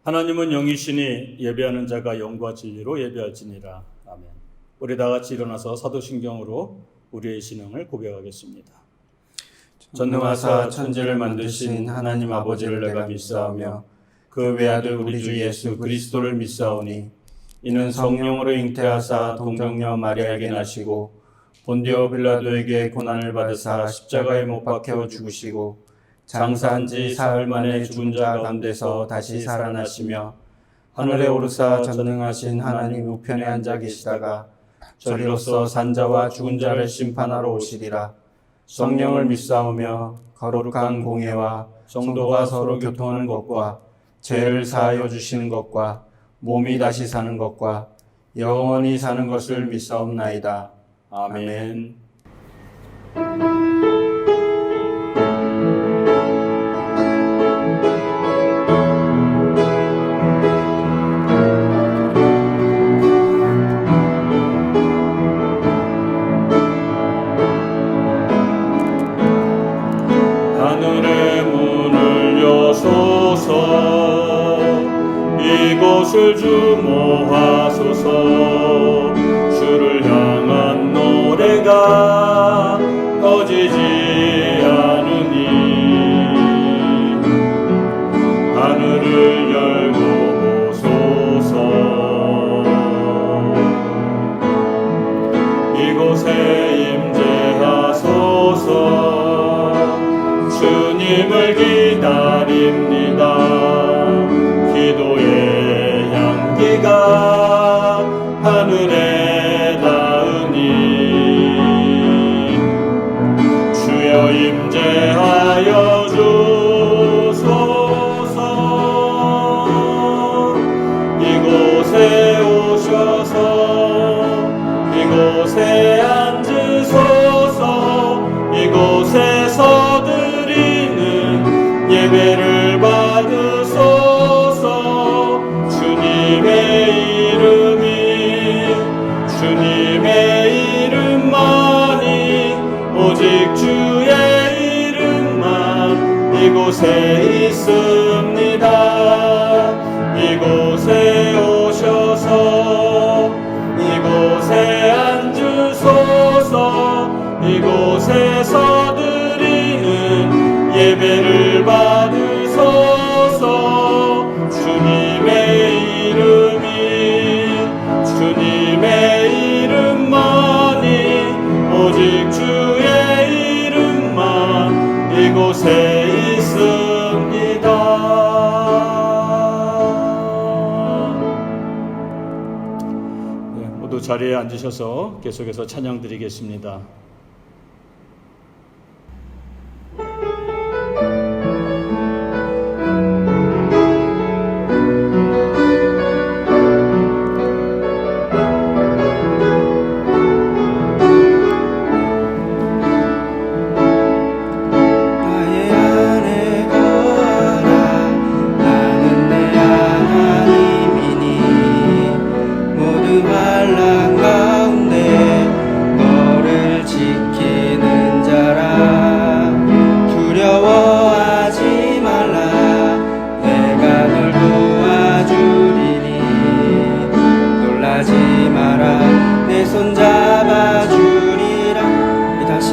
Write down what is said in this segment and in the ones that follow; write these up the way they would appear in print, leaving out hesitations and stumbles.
하나님은 영이시니 예배하는 자가 영과 진리로 예배할지니라. 아멘. 우리 다 같이 일어나서 사도신경으로 우리의 신앙을 고백하겠습니다. 전능하사 천지를 만드신 하나님 아버지를 내가 믿사오며 그 외아들 우리 주 예수 그리스도를 믿사오니 이는 성령으로 잉태하사 동정녀 마리아에게 나시고 본디오 빌라도에게 고난을 받으사 십자가에 못 박혀 죽으시고 장사한 지 사흘 만에 죽은 자 가운데서 다시 살아나시며 하늘에 오르사 전능하신 하나님 우편에 앉아 계시다가 저리로서 산자와 죽은 자를 심판하러 오시리라. 성령을 믿사오며 거룩한 공예와 성도가 서로 교통하는 것과 죄를 사하여 주시는 것과 몸이 다시 사는 것과 영원히 사는 것을 믿사옵나이다. 아멘. 하늘의 문을 여소서 이곳을 주모하소서 주를 향한 노래가 꺼지지 않으니 하늘을 열고 보소서 이곳에 임재하소서 주님을 기다립니다. 기도의 향기가 하늘에 닿으니 주여 임재하여 주소서. 이곳에 오셔서 이곳에 앉으소서. 이곳에서 예배를 받으소서. 주님의 이름만이 오직 주의 이름만 이곳에 있습니다. 이곳에 오셔서 이곳에 앉으소서. 이곳에서 예배를 받으소서. 주님의 이름만이 오직 주의 이름만 이곳에 있습니다. 네, 모두 자리에 앉으셔서 계속해서 찬양 드리겠습니다.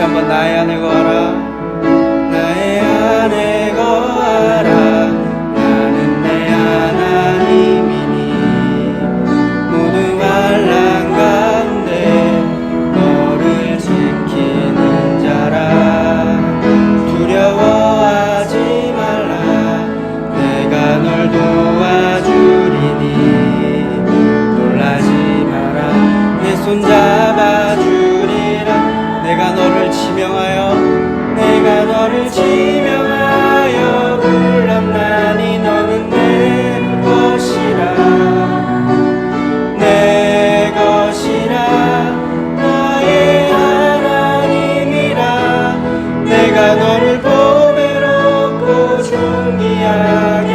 한번 나의 안에 거하라. 나의 안에 거하라. 나는 내 하나님이니 모든 환난 가운데 너를 지키는 자라. 두려워하지 말라. 내가 널 도와주리니 놀라지 마라. 내 손 잡아주리라. 내가 너를 지명하여 불렀나니 너는 내 것이라. 내 것이라. 나의 하나님이라. 내가 너를 보배롭고 존귀하게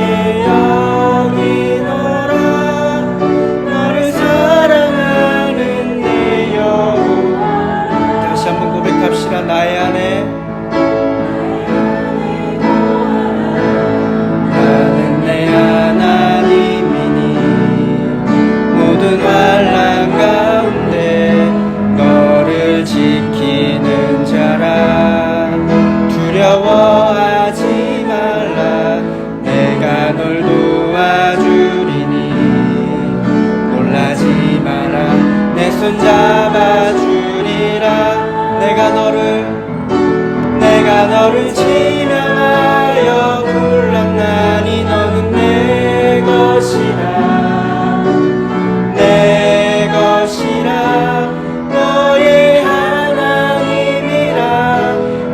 여기노라. 너를 사랑하는 내 영혼. 다시 한번 고백합시다. 나의 안에 나는 내 하나님 이기는 자라 두려워하지 말라 내가 널 도와주리니 놀라지 마라 내 손 잡아주리라 내가 너를 지명하여 불렀나니 너는 내 것이라 내 것이라 너의 하나님이라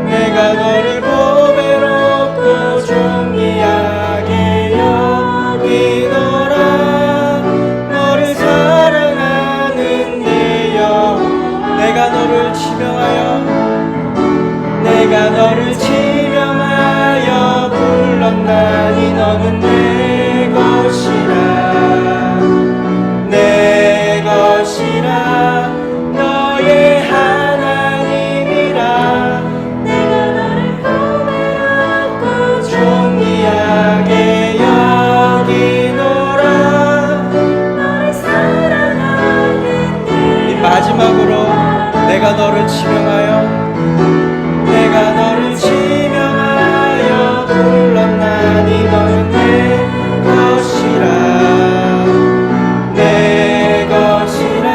내가 너를 보배롭고 존귀하게 여기노라 너를 사랑하는 내 영혼 내가 너를 지명하여 불렀나니 너는 내 것이라 너의 하나님이라 내가 너를 보배롭고 존귀하게 여기노라 너를 사랑하는 이 마지막으로 내가 너를 지명하여 불렀나니 너는 내 것이라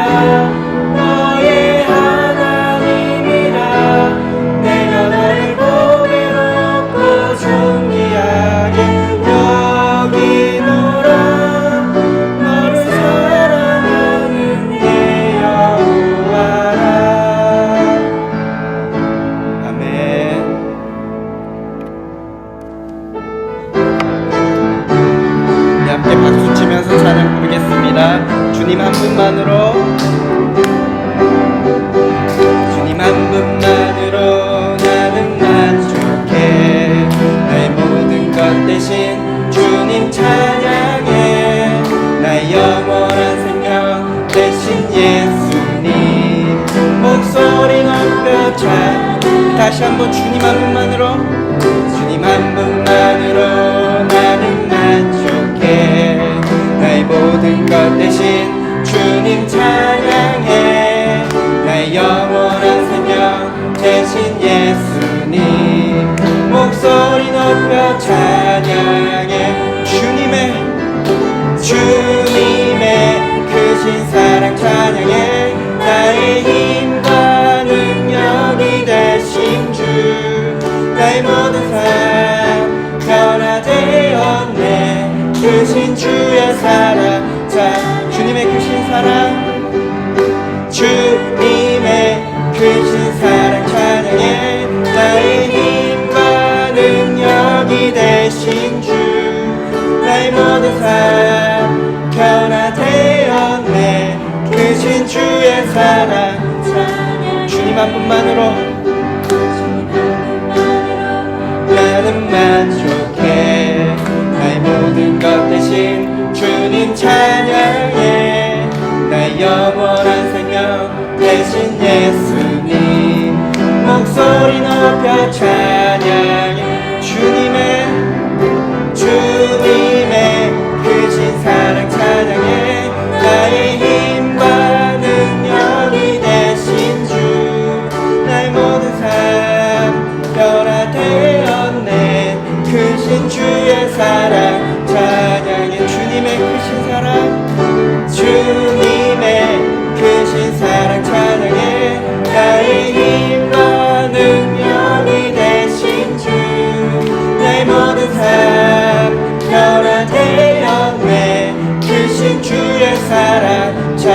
너의 하나님이라 내가 너를 보배롭고 존귀하게 여기노라 너를 사랑하는 내 여호와라. 아멘. 함께 박수 치면서 찬양 부르겠습니다. 주님 한 분만으로 나는 만족해 나의 모든 것 대신 주님 찬양해 나의 영원한 생명 대신 예수님 목소리 높여 다시 한번 주님 한 분만으로 나는 만족해 나의 모든 것 대신 주님 찬양해 나의 영원한 생명 대신 예수님 목소리 높여 찬양해 주님의 크신 사랑 찬양해 나의 힘과 능력이 되신 주 나의 모든 삶 변화되었네 크신 주의 사랑 주님의 크신 사랑 찬양해 나의 힘과 능력이 되신 주 나의 모든 삶 변화되었네 크신 주의 사랑 주님 한 분만으로 나는 만족해 나의 모든 것 대신 주님 찬양해 나의 영원한 생명 대신 예수님 목소리 높여 찬양해 주님의 크신 사랑 찬양해 나의 힘과 능력이 되신 주 나의 모든 삶 변화되었네 크신 주의 사랑 찬양해 주님의 크신 사랑 찬양해 나의 힘과 능력이 되신 주 나의 모든 삶 변화되었네 크신 주의 사랑 찬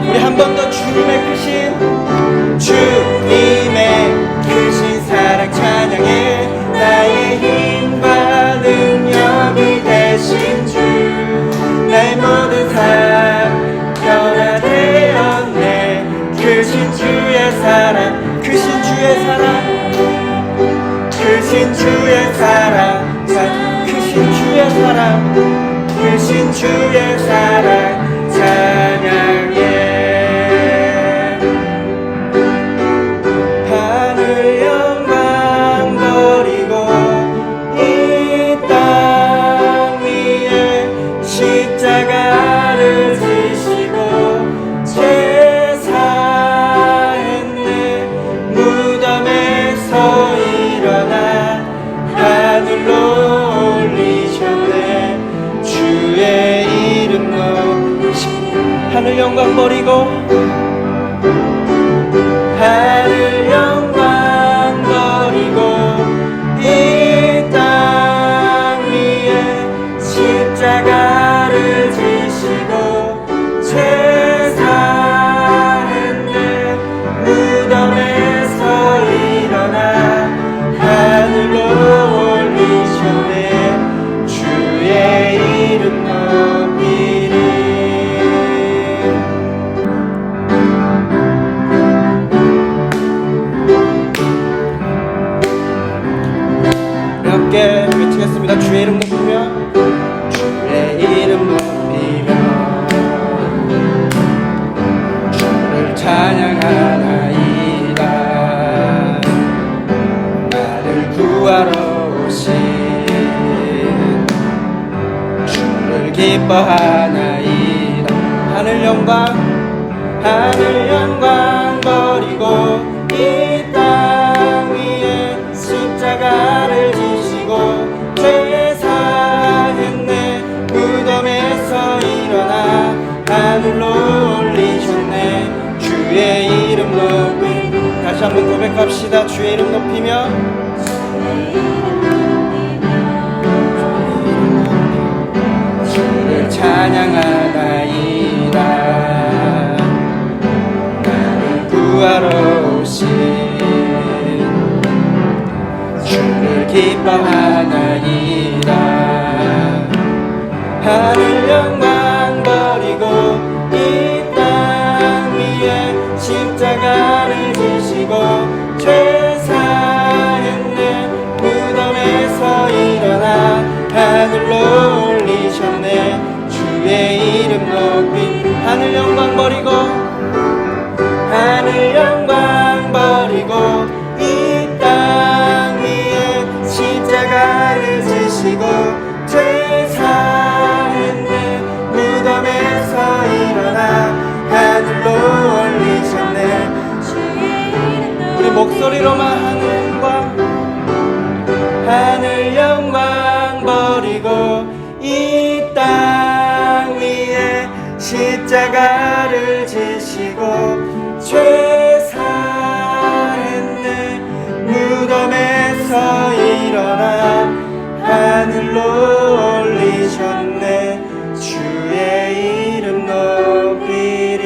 우리 한 번 더 주님의 크신 사랑 찬양해 나의 힘과 능력이 되신 주 나의 모든 삶 변화되었네 크신 주의 사랑 크신 주의 사랑 찬양해 하늘 영광 버리고 이 땅 위에 십자가를 지시고 제사했네 무덤 영광 버리고 하늘 영광 버리고 이 땅 위에 십자가를 지시고 죄 사했네 무덤에서 일어나 하늘로 올리셨네 주의 이름 높이리. 우리 함께 외치겠습니다. 주의 이름 높이며 주의 이름 높이며 주를 찬양하나이다. 나를 구하러 오신 주를 기뻐하나이다. 하늘 영광 버리고 이 땅 위에 십자가를 지시고 죄 사했네 무덤에서 일어나 하늘로 올리셨네 주의 이름 높이. 다시 한번 고백합시다. 주의 이름 높이며 주를 찬양하나이다. 나를 구하러 오신 주를 기뻐하나이다. 하늘 영광 버리고 이 땅 위에 십자가를 지시고 죄 사했네 무덤에서 일어나 하늘로 올리셨네 주의 이름 높이. 하늘 영광 버리고 이 땅 위에 십자가를 지시고 죄 사했네 무덤에서 일어나 하늘로 올리셨네. 우리 목소리로만 하늘 영광 버리고 이 땅 위에 십자가를 지시고 죄 사했네 무덤에서 일어나 하늘로 올리셨네 주의 이름 높이리.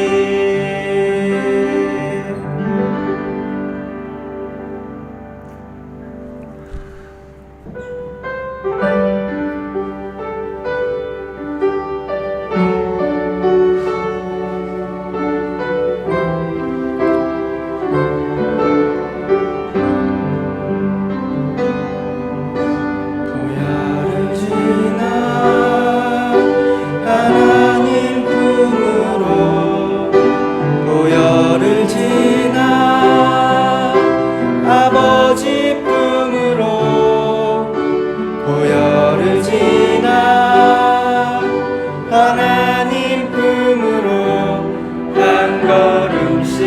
하나님 품으로 한 걸음씩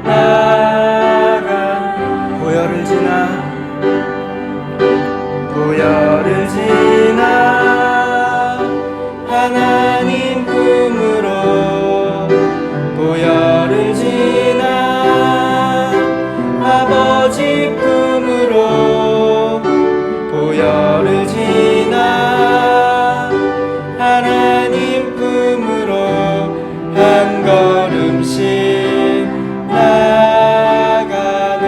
나아가 보혈을 지나 하나님 품으로 보혈을 지나 아버지 품으로 보혈을 지나 하나님 품으로 한 걸음씩 나가네.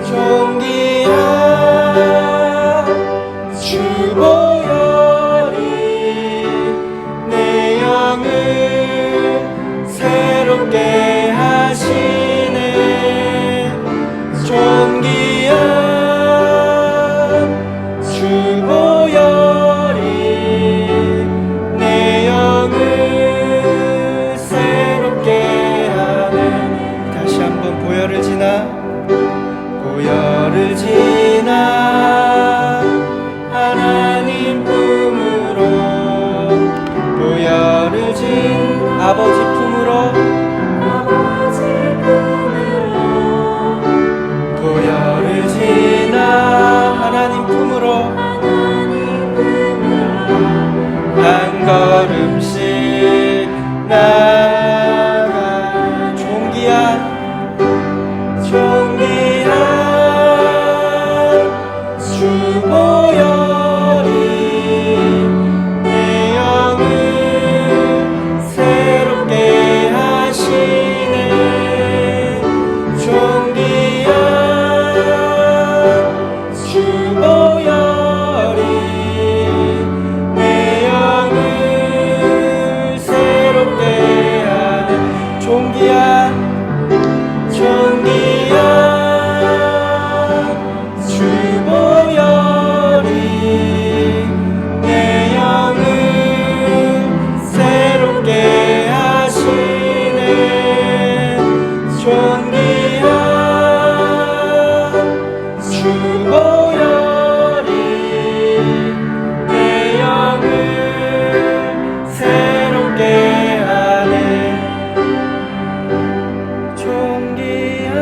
존귀한 주 보혈이 내 영을 새롭게 하시네. 존귀한 주 보혈이 내 영을 새롭게 하네. 다시 한번 보혈을 지나 하나님 품으로 보혈을 진 아버지 품으로 보혈을 지나 하나님 품으로 한 걸음씩 주보혈이 내 영을 새롭게 하시네. 존귀한 주보혈이 내 영을 새롭게 하네. 존귀한 주보혈이 내 영을 새롭게 하시네. 존귀한 주보혈이 내 영을 새롭게 하네. 존귀한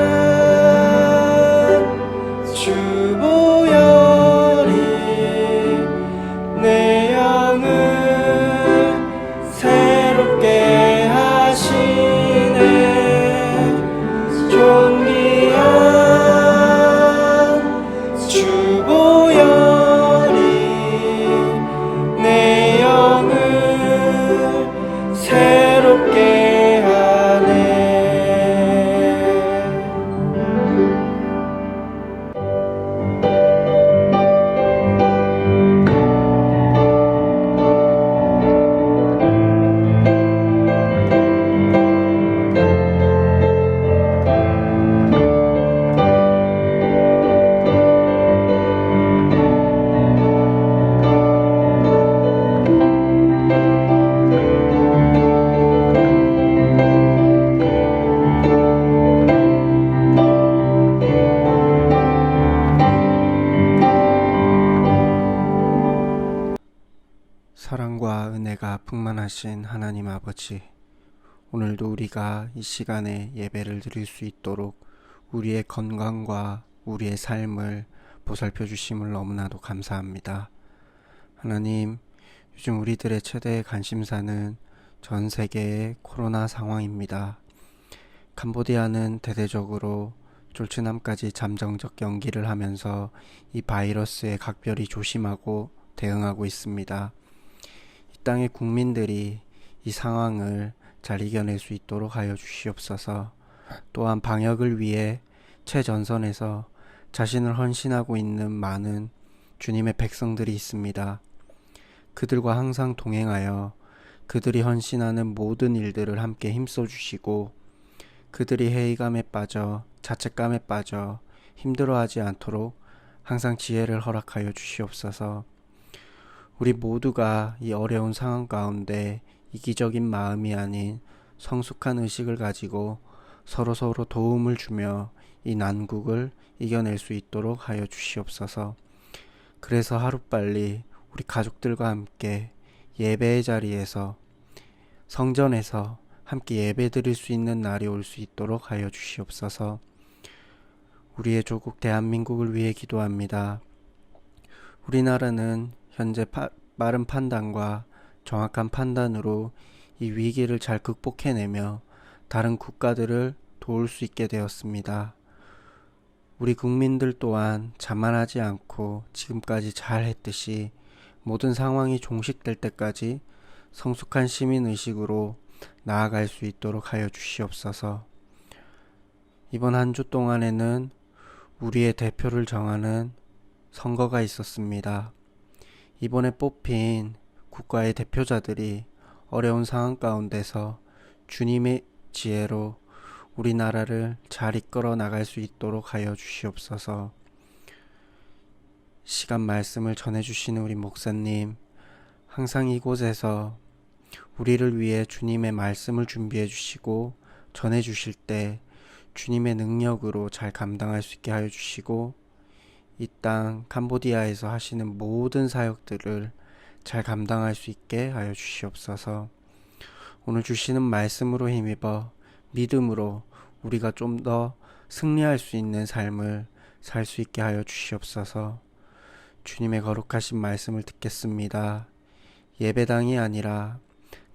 주보혈이 내 영을 새롭게 하시네. 존귀한 주보혈이 내 영을 새롭게 하네. 사랑과 은혜가 풍만하신 하나님 아버지, 오늘도 우리가 이 시간에 예배를 드릴 수 있도록 우리의 건강과 우리의 삶을 보살펴 주심을 너무나도 감사합니다. 하나님, 요즘 우리들의 최대의 관심사는 전 세계의 코로나 상황입니다. 캄보디아는 대대적으로 졸츠남까지 잠정적 연기를 하면서 이 바이러스에 각별히 조심하고 대응하고 있습니다. 이 땅의 국민들이 이 상황을 잘 이겨낼 수 있도록 하여 주시옵소서. 또한 방역을 위해 최전선에서 자신을 헌신하고 있는 많은 주님의 백성들이 있습니다. 그들과 항상 동행하여 그들이 헌신하는 모든 일들을 함께 힘써 주시고, 그들이 회의감에 빠져 자책감에 빠져 힘들어하지 않도록 항상 지혜를 허락하여 주시옵소서. 우리 모두가 이 어려운 상황 가운데 이기적인 마음이 아닌 성숙한 의식을 가지고 서로 도움을 주며 이 난국을 이겨낼 수 있도록 하여 주시옵소서. 그래서 하루빨리 우리 가족들과 함께 예배의 자리에서, 성전에서 함께 예배 드릴 수 있는 날이 올 수 있도록 하여 주시옵소서. 우리의 조국 대한민국을 위해 기도합니다. 우리나라는 현재 빠른 판단과 정확한 판단으로 이 위기를 잘 극복해내며 다른 국가들을 도울 수 있게 되었습니다. 우리 국민들 또한 자만하지 않고 지금까지 잘 했듯이 모든 상황이 종식될 때까지 성숙한 시민의식으로 나아갈 수 있도록 하여 주시옵소서. 이번 한 주 동안에는 우리의 대표를 정하는 선거가 있었습니다. 이번에 뽑힌 국가의 대표자들이 어려운 상황 가운데서 주님의 지혜로 우리나라를 잘 이끌어 나갈 수 있도록 하여 주시옵소서. 시간 말씀을 전해주시는 우리 목사님, 항상 이곳에서 우리를 위해 주님의 말씀을 준비해 주시고 전해 주실 때 주님의 능력으로 잘 감당할 수 있게 하여 주시고, 이 땅 캄보디아에서 하시는 모든 사역들을 잘 감당할 수 있게 하여 주시옵소서. 오늘 주시는 말씀으로 힘입어 믿음으로 우리가 좀 더 승리할 수 있는 삶을 살 수 있게 하여 주시옵소서. 주님의 거룩하신 말씀을 듣겠습니다. 예배당이 아니라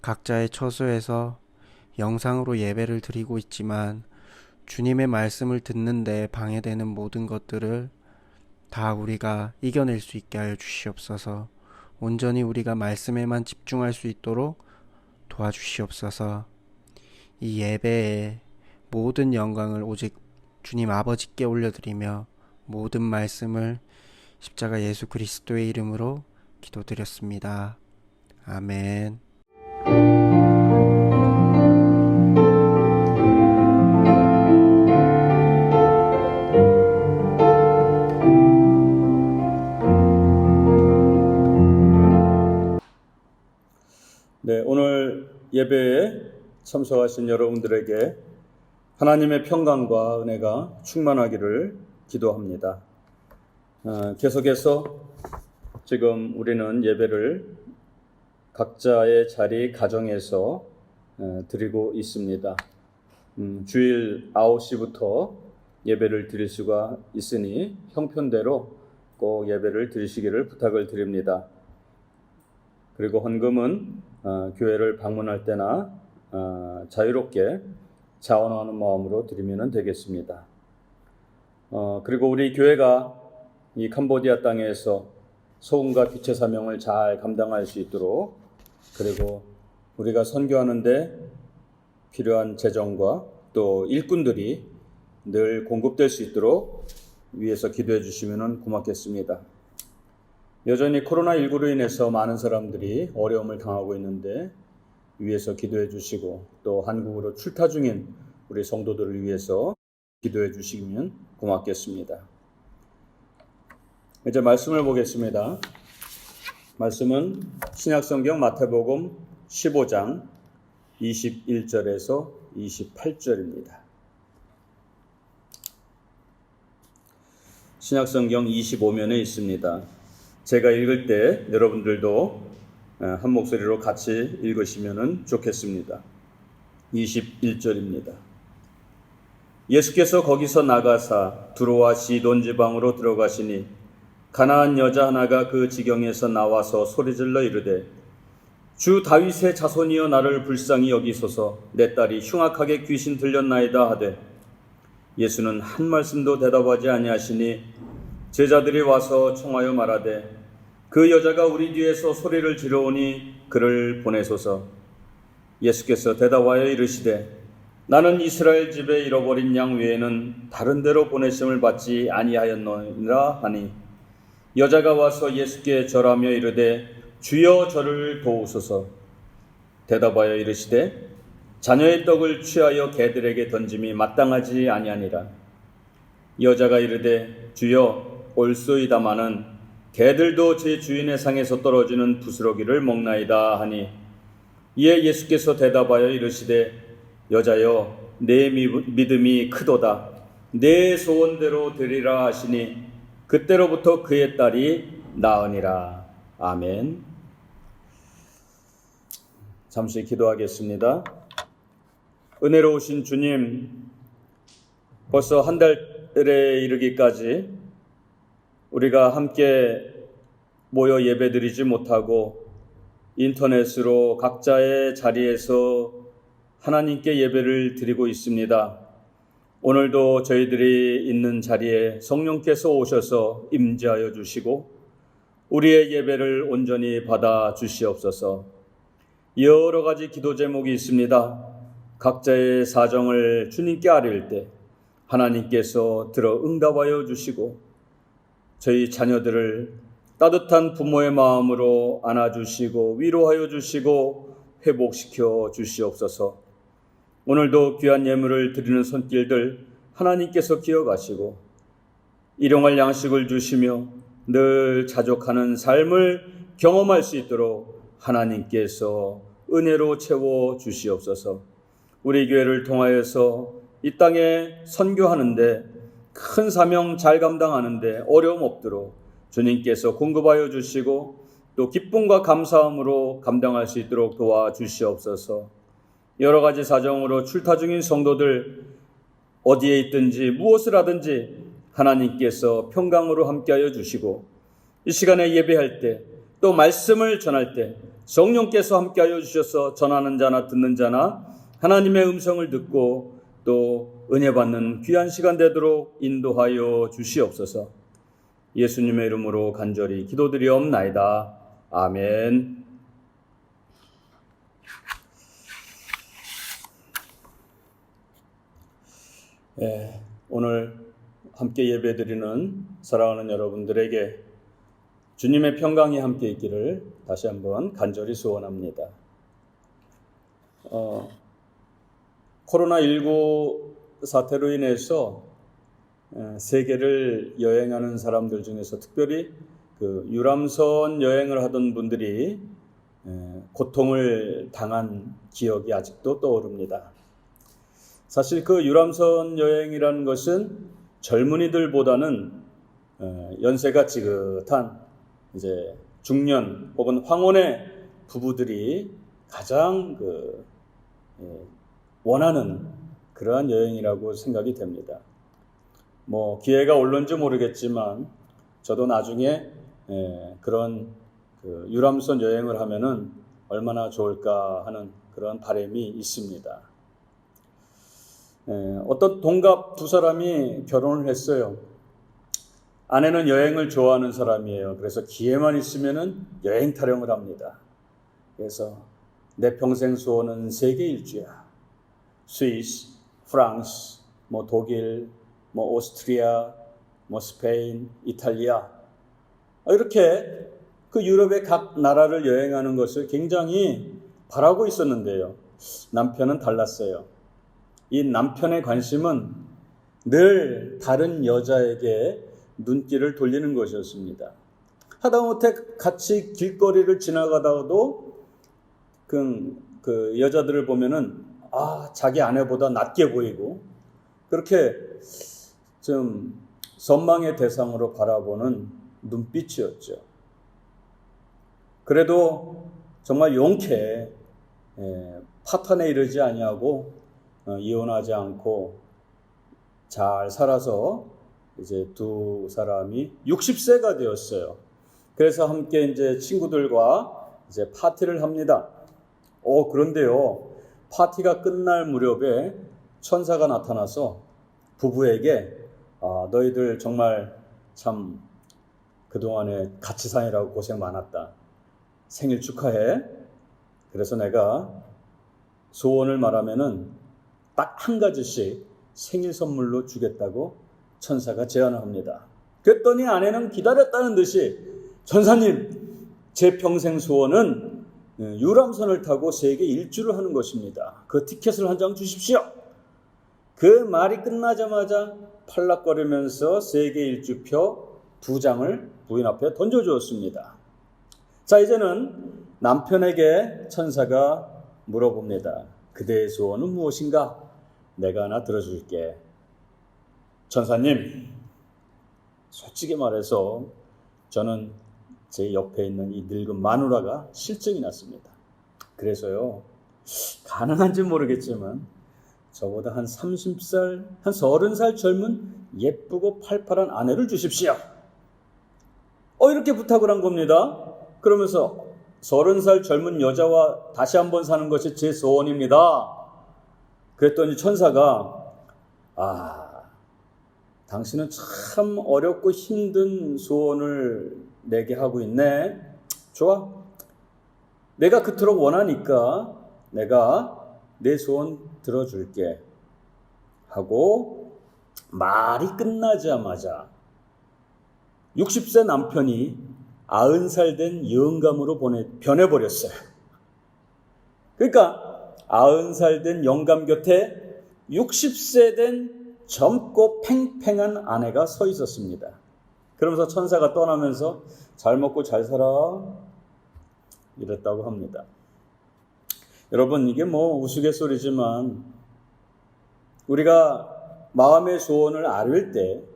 각자의 처소에서 영상으로 예배를 드리고 있지만 주님의 말씀을 듣는데 방해되는 모든 것들을 다 우리가 이겨낼 수 있게 하여 주시옵소서. 온전히 우리가 말씀에만 집중할 수 있도록 도와주시옵소서. 이 예배에 모든 영광을 오직 주님 아버지께 올려드리며 모든 말씀을 십자가 예수 그리스도의 이름으로 기도드렸습니다. 아멘. 네, 오늘 예배에 참석하신 여러분들에게 하나님의 평강과 은혜가 충만하기를 기도합니다. 계속해서 지금 우리는 예배를 각자의 자리 가정에서 드리고 있습니다. 주일 9시부터 예배를 드릴 수가 있으니 형편대로 꼭 예배를 드리시기를 부탁을 드립니다. 그리고 헌금은 교회를 방문할 때나 자유롭게 자원하는 마음으로 드리면 되겠습니다. 그리고 우리 교회가 이 캄보디아 땅에서 소금과 빛의 사명을 잘 감당할 수 있도록, 그리고 우리가 선교하는데 필요한 재정과 또 일꾼들이 늘 공급될 수 있도록 위에서 기도해 주시면 고맙겠습니다. 여전히 코로나19로 인해서 많은 사람들이 어려움을 당하고 있는데 위에서 기도해 주시고, 또 한국으로 출타 중인 우리 성도들을 위해서 기도해 주시면 고맙겠습니다. 이제 말씀을 보겠습니다. 말씀은 신약성경 마태복음 15장 21절에서 28절입니다. 신약성경 25면에 있습니다. 제가 읽을 때 여러분들도 한 목소리로 같이 읽으시면 좋겠습니다. 21절입니다. 예수께서 거기서 나가사 두로와 시돈 지방으로 들어가시니 가나안 여자 하나가 그 지경에서 나와서 소리질러 이르되 주 다윗의 자손이여 나를 불쌍히 여기소서. 내 딸이 흉악하게 귀신 들렸나이다 하되 예수는 한 말씀도 대답하지 아니하시니 제자들이 와서 청하여 말하되 그 여자가 우리 뒤에서 소리를 지르오니 그를 보내소서. 예수께서 대답하여 이르시되 나는 이스라엘 집에 잃어버린 양 외에는 다른 데로 보내심을 받지 아니하였노니라 하니 여자가 와서 예수께 절하며 이르되 주여 저를 도우소서. 대답하여 이르시되 자녀의 떡을 취하여 개들에게 던짐이 마땅하지 아니하니라. 여자가 이르되 주여 올소이다마는 개들도 제 주인의 상에서 떨어지는 부스러기를 먹나이다 하니 이에 예수께서 대답하여 이르시되 여자여 내 믿음이 크도다. 내 소원대로 되리라 하시니 그때로부터 그의 딸이 나으니라. 아멘. 잠시 기도하겠습니다. 은혜로우신 주님, 벌써 한 달에 이르기까지 우리가 함께 모여 예배드리지 못하고 인터넷으로 각자의 자리에서 하나님께 예배를 드리고 있습니다. 오늘도 저희들이 있는 자리에 성령께서 오셔서 임재하여 주시고 우리의 예배를 온전히 받아 주시옵소서. 여러 가지 기도 제목이 있습니다. 각자의 사정을 주님께 아뢰일 때 하나님께서 들어 응답하여 주시고 저희 자녀들을 따뜻한 부모의 마음으로 안아주시고 위로하여 주시고 회복시켜 주시옵소서. 오늘도 귀한 예물을 드리는 손길들 하나님께서 기억하시고 일용할 양식을 주시며 늘 자족하는 삶을 경험할 수 있도록 하나님께서 은혜로 채워 주시옵소서. 우리 교회를 통하여서 이 땅에 선교하는데 큰 사명 잘 감당하는데 어려움 없도록 주님께서 공급하여 주시고 또 기쁨과 감사함으로 감당할 수 있도록 도와주시옵소서. 여러 가지 사정으로 출타 중인 성도들 어디에 있든지 무엇을 하든지 하나님께서 평강으로 함께하여 주시고 이 시간에 예배할 때 또 말씀을 전할 때 성령께서 함께하여 주셔서 전하는 자나 듣는 자나 하나님의 음성을 듣고 또 은혜 받는 귀한 시간 되도록 인도하여 주시옵소서. 예수님의 이름으로 간절히 기도드리옵나이다. 아멘. 오늘 함께 예배드리는 사랑하는 여러분들에게 주님의 평강이 함께 있기를 다시 한번 간절히 소원합니다. 코로나19 사태로 인해서 세계를 여행하는 사람들 중에서 특별히 그 유람선 여행을 하던 분들이 고통을 당한 기억이 아직도 떠오릅니다. 사실 그 유람선 여행이라는 것은 젊은이들보다는 연세가 지긋한 이제 중년 혹은 황혼의 부부들이 가장 원하는 그러한 여행이라고 생각이 됩니다. 뭐 기회가 올런지 모르겠지만 저도 나중에 그런 유람선 여행을 하면은 얼마나 좋을까 하는 그런 바람이 있습니다. 어떤 동갑 두 사람이 결혼을 했어요. 아내는 여행을 좋아하는 사람이에요. 그래서 기회만 있으면은 여행 타령을 합니다. 그래서 내 평생 소원은 세계 일주야. 스위스, 프랑스, 뭐 독일, 뭐 오스트리아, 뭐 스페인, 이탈리아, 이렇게 그 유럽의 각 나라를 여행하는 것을 굉장히 바라고 있었는데요. 남편은 달랐어요. 이 남편의 관심은 늘 다른 여자에게 눈길을 돌리는 것이었습니다. 하다못해 같이 길거리를 지나가다가도 그 여자들을 보면은 자기 아내보다 낫게 보이고 그렇게 좀 선망의 대상으로 바라보는 눈빛이었죠. 그래도 정말 용케 파탄에 이르지 아니하고 이혼하지 않고 잘 살아서 이제 두 사람이 60세가 되었어요. 그래서 함께 이제 친구들과 이제 파티를 합니다. 그런데요, 파티가 끝날 무렵에 천사가 나타나서 부부에게 너희들 정말 참 그동안에 같이 사느라고 고생 많았다. 생일 축하해. 그래서 내가 소원을 말하면은 딱 한 가지씩 생일 선물로 주겠다고 천사가 제안을 합니다. 그랬더니 아내는 기다렸다는 듯이 천사님, 제 평생 소원은 유람선을 타고 세계 일주를 하는 것입니다. 그 티켓을 한 장 주십시오. 그 말이 끝나자마자 팔락거리면서 세계 일주표 2장을 부인 앞에 던져주었습니다. 자, 이제는 남편에게 천사가 물어봅니다. 그대의 소원은 무엇인가? 내가 하나 들어줄게. 천사님, 솔직히 말해서 저는 제 옆에 있는 이 늙은 마누라가 실증이 났습니다. 그래서요, 가능한지 모르겠지만 저보다 한 30살, 한 30살 젊은 예쁘고 팔팔한 아내를 주십시오. 이렇게 부탁을 한 겁니다. 그러면서 30살 젊은 여자와 다시 한번 사는 것이 제 소원입니다. 그랬더니 천사가 당신은 참 어렵고 힘든 소원을 내게 하고 있네. 좋아. 내가 그토록 원하니까 내가 내 소원 들어줄게. 하고 말이 끝나자마자 60세 남편이 90살 된 영감으로 변해버렸어요. 그러니까 90살 된 영감 곁에 60세 된 젊고 팽팽한 아내가 서 있었습니다. 그러면서 천사가 떠나면서 잘 먹고 잘 살아 이랬다고 합니다. 여러분, 이게 뭐 우스갯소리지만 우리가 마음의 소원을 아뢰을 때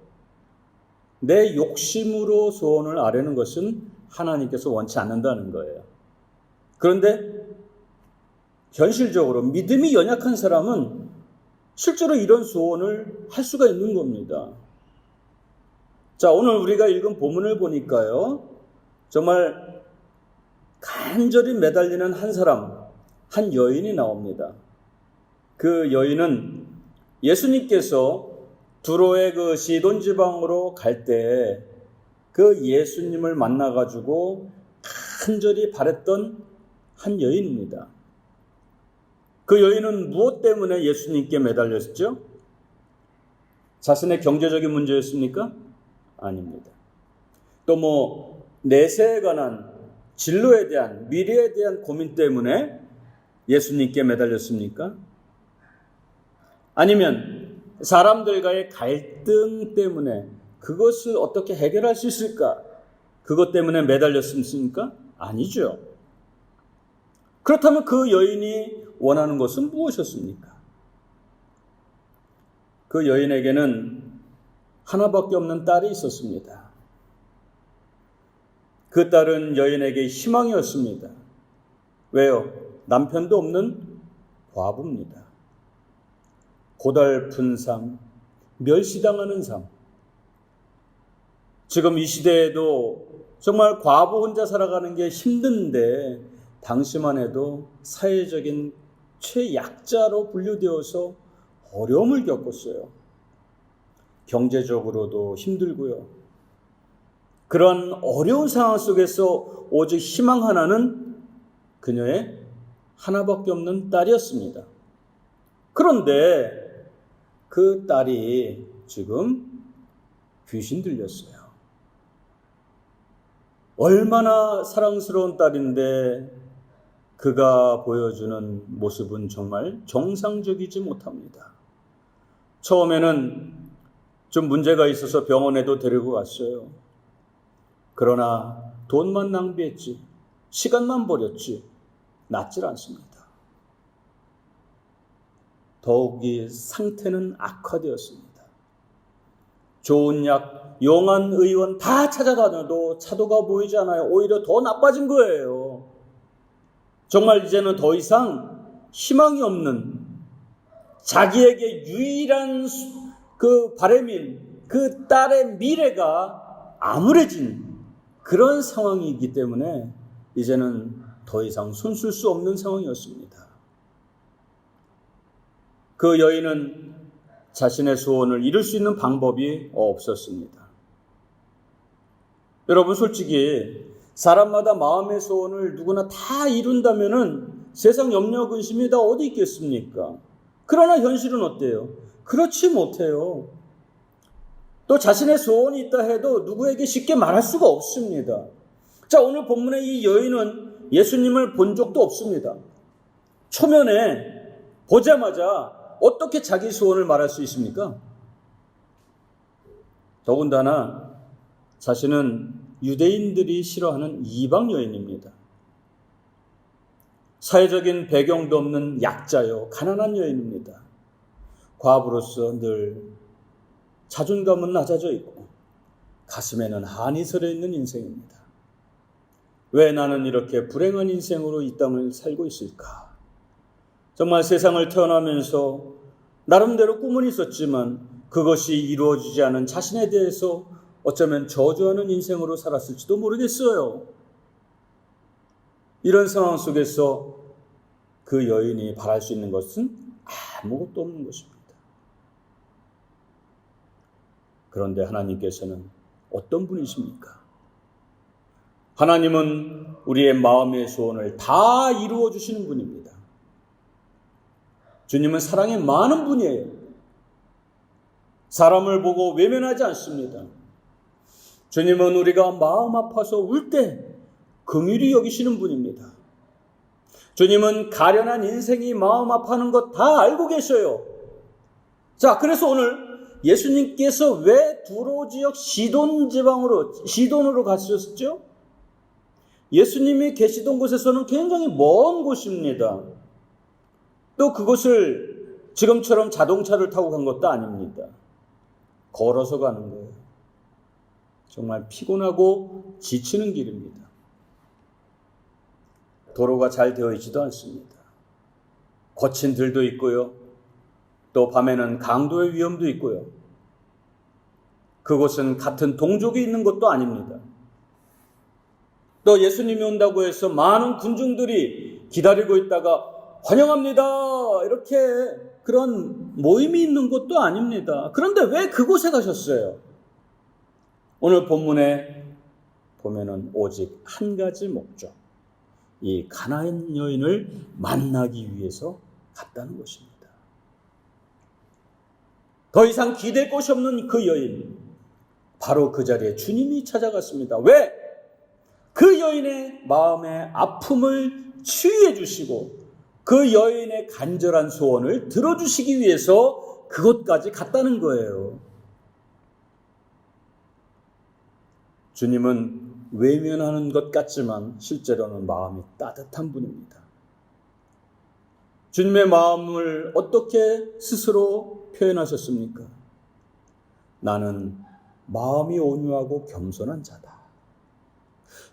내 욕심으로 소원을 아뢰는 것은 하나님께서 원치 않는다는 거예요. 그런데 현실적으로 믿음이 연약한 사람은 실제로 이런 소원을 할 수가 있는 겁니다. 자, 오늘 우리가 읽은 본문을 보니까요, 정말 간절히 매달리는 한 사람, 한 여인이 나옵니다. 그 여인은 예수님께서 두로의 그 시돈 지방으로 갈 때 그 예수님을 만나가지고 간절히 바랬던 한 여인입니다. 그 여인은 무엇 때문에 예수님께 매달렸죠? 자신의 경제적인 문제였습니까? 아닙니다. 또 내세에 관한 진로에 대한 미래에 대한 고민 때문에 예수님께 매달렸습니까? 아니면 사람들과의 갈등 때문에 그것을 어떻게 해결할 수 있을까? 그것 때문에 매달렸습니까? 아니죠. 그렇다면 그 여인이 원하는 것은 무엇이었습니까? 그 여인에게는 하나밖에 없는 딸이 있었습니다. 그 딸은 여인에게 희망이었습니다. 왜요? 남편도 없는 과부입니다. 고달픈 삶, 멸시당하는 삶. 지금 이 시대에도 정말 과부 혼자 살아가는 게 힘든데 당시만 해도 사회적인 최약자로 분류되어서 어려움을 겪었어요. 경제적으로도 힘들고요. 그런 어려운 상황 속에서 오직 희망 하나는 그녀의 하나밖에 없는 딸이었습니다. 그런데 그 딸이 지금 귀신 들렸어요. 얼마나 사랑스러운 딸인데 그가 보여주는 모습은 정말 정상적이지 못합니다. 처음에는 좀 문제가 있어서 병원에도 데리고 갔어요. 그러나 돈만 낭비했지, 시간만 버렸지, 낫질 않습니다. 더욱이 상태는 악화되었습니다. 좋은 약, 용한 의원 다 찾아다녀도 차도가 보이지 않아요. 오히려 더 나빠진 거예요. 정말 이제는 더 이상 희망이 없는, 자기에게 유일한 그 바람인 그 딸의 미래가 암울해진 그런 상황이기 때문에 이제는 더 이상 손쓸 수 없는 상황이었습니다. 그 여인은 자신의 소원을 이룰 수 있는 방법이 없었습니다. 여러분, 솔직히 사람마다 마음의 소원을 누구나 다 이룬다면은 세상 염려 근심이 다 어디 있겠습니까? 그러나 현실은 어때요? 그렇지 못해요. 또 자신의 소원이 있다 해도 누구에게 쉽게 말할 수가 없습니다. 자, 오늘 본문의 이 여인은 예수님을 본 적도 없습니다. 초면에 보자마자 어떻게 자기 소원을 말할 수 있습니까? 더군다나 자신은 유대인들이 싫어하는 이방 여인입니다. 사회적인 배경도 없는 약자요, 가난한 여인입니다. 과부로서 늘 자존감은 낮아져 있고 가슴에는 한이 서려 있는 인생입니다. 왜 나는 이렇게 불행한 인생으로 이 땅을 살고 있을까? 정말 세상을 태어나면서 나름대로 꿈은 있었지만 그것이 이루어지지 않은 자신에 대해서 어쩌면 저주하는 인생으로 살았을지도 모르겠어요. 이런 상황 속에서 그 여인이 바랄 수 있는 것은 아무것도 없는 것입니다. 그런데 하나님께서는 어떤 분이십니까? 하나님은 우리의 마음의 소원을 다 이루어 주시는 분입니다. 주님은 사랑이 많은 분이에요. 사람을 보고 외면하지 않습니다. 주님은 우리가 마음 아파서 울 때 긍휼히 여기시는 분입니다. 주님은 가련한 인생이 마음 아파하는 것 다 알고 계셔요. 자, 그래서 오늘 예수님께서 왜 두로 지역 시돈으로 가셨죠? 예수님이 계시던 곳에서는 굉장히 먼 곳입니다. 또 그곳을 지금처럼 자동차를 타고 간 것도 아닙니다. 걸어서 가는 거예요. 정말 피곤하고 지치는 길입니다. 도로가 잘 되어 있지도 않습니다. 거친 들도 있고요. 또 밤에는 강도의 위험도 있고요. 그곳은 같은 동족이 있는 것도 아닙니다. 또 예수님이 온다고 해서 많은 군중들이 기다리고 있다가 환영합니다 이렇게 그런 모임이 있는 곳도 아닙니다. 그런데 왜 그곳에 가셨어요? 오늘 본문에 보면은 오직 한 가지 목적, 이 가나안 여인을 만나기 위해서 갔다는 것입니다. 더 이상 기댈 곳이 없는 그 여인, 바로 그 자리에 주님이 찾아갔습니다. 왜? 그 여인의 마음의 아픔을 치유해 주시고 그 여인의 간절한 소원을 들어주시기 위해서 그곳까지 갔다는 거예요. 주님은 외면하는 것 같지만 실제로는 마음이 따뜻한 분입니다. 주님의 마음을 어떻게 스스로 표현하셨습니까? 나는 마음이 온유하고 겸손한 자다.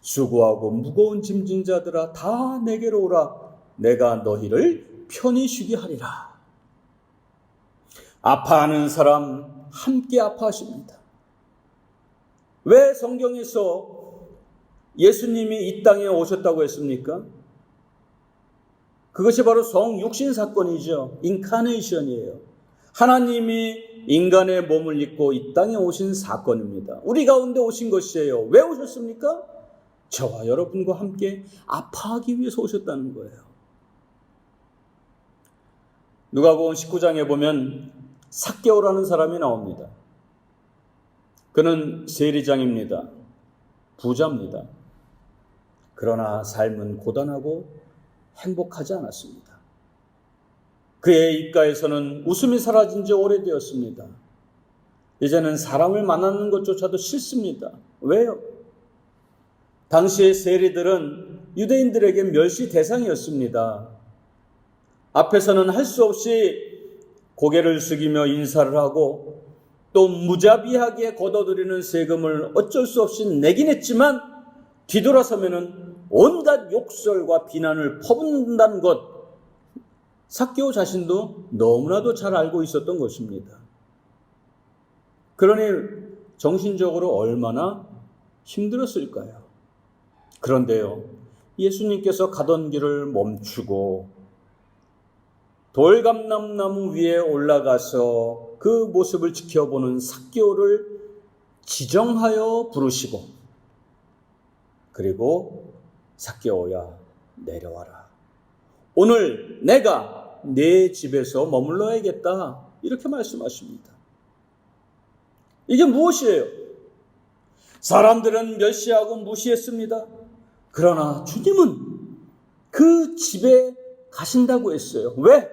수고하고 무거운 짐진 자들아 다 내게로 오라. 내가 너희를 편히 쉬게 하리라. 아파하는 사람 함께 아파하십니다. 왜 성경에서 예수님이 이 땅에 오셨다고 했습니까? 그것이 바로 성육신 사건이죠. 인카네이션이에요. 하나님이 인간의 몸을 입고 이 땅에 오신 사건입니다. 우리 가운데 오신 것이에요. 왜 오셨습니까? 저와 여러분과 함께 아파하기 위해서 오셨다는 거예요. 누가복음 19장에 보면 삭개오라는 사람이 나옵니다. 그는 세리장입니다. 부자입니다. 그러나 삶은 고단하고 행복하지 않았습니다. 그의 입가에서는 웃음이 사라진 지 오래되었습니다. 이제는 사람을 만나는 것조차도 싫습니다. 왜요? 당시의 세리들은 유대인들에게 멸시 대상이었습니다. 앞에서는 할 수 없이 고개를 숙이며 인사를 하고 또 무자비하게 걷어들이는 세금을 어쩔 수 없이 내긴 했지만 뒤돌아서면은 온갖 욕설과 비난을 퍼붓는다는 것, 삭개오 자신도 너무나도 잘 알고 있었던 것입니다. 그러니 정신적으로 얼마나 힘들었을까요? 그런데요, 예수님께서 가던 길을 멈추고 돌감람나무 위에 올라가서 그 모습을 지켜보는 삭개오를 지정하여 부르시고, 그리고 삭개오야 내려와라. 오늘 내가 내 집에서 머물러야겠다. 이렇게 말씀하십니다. 이게 무엇이에요? 사람들은 멸시하고 무시했습니다. 그러나 주님은 그 집에 가신다고 했어요. 왜?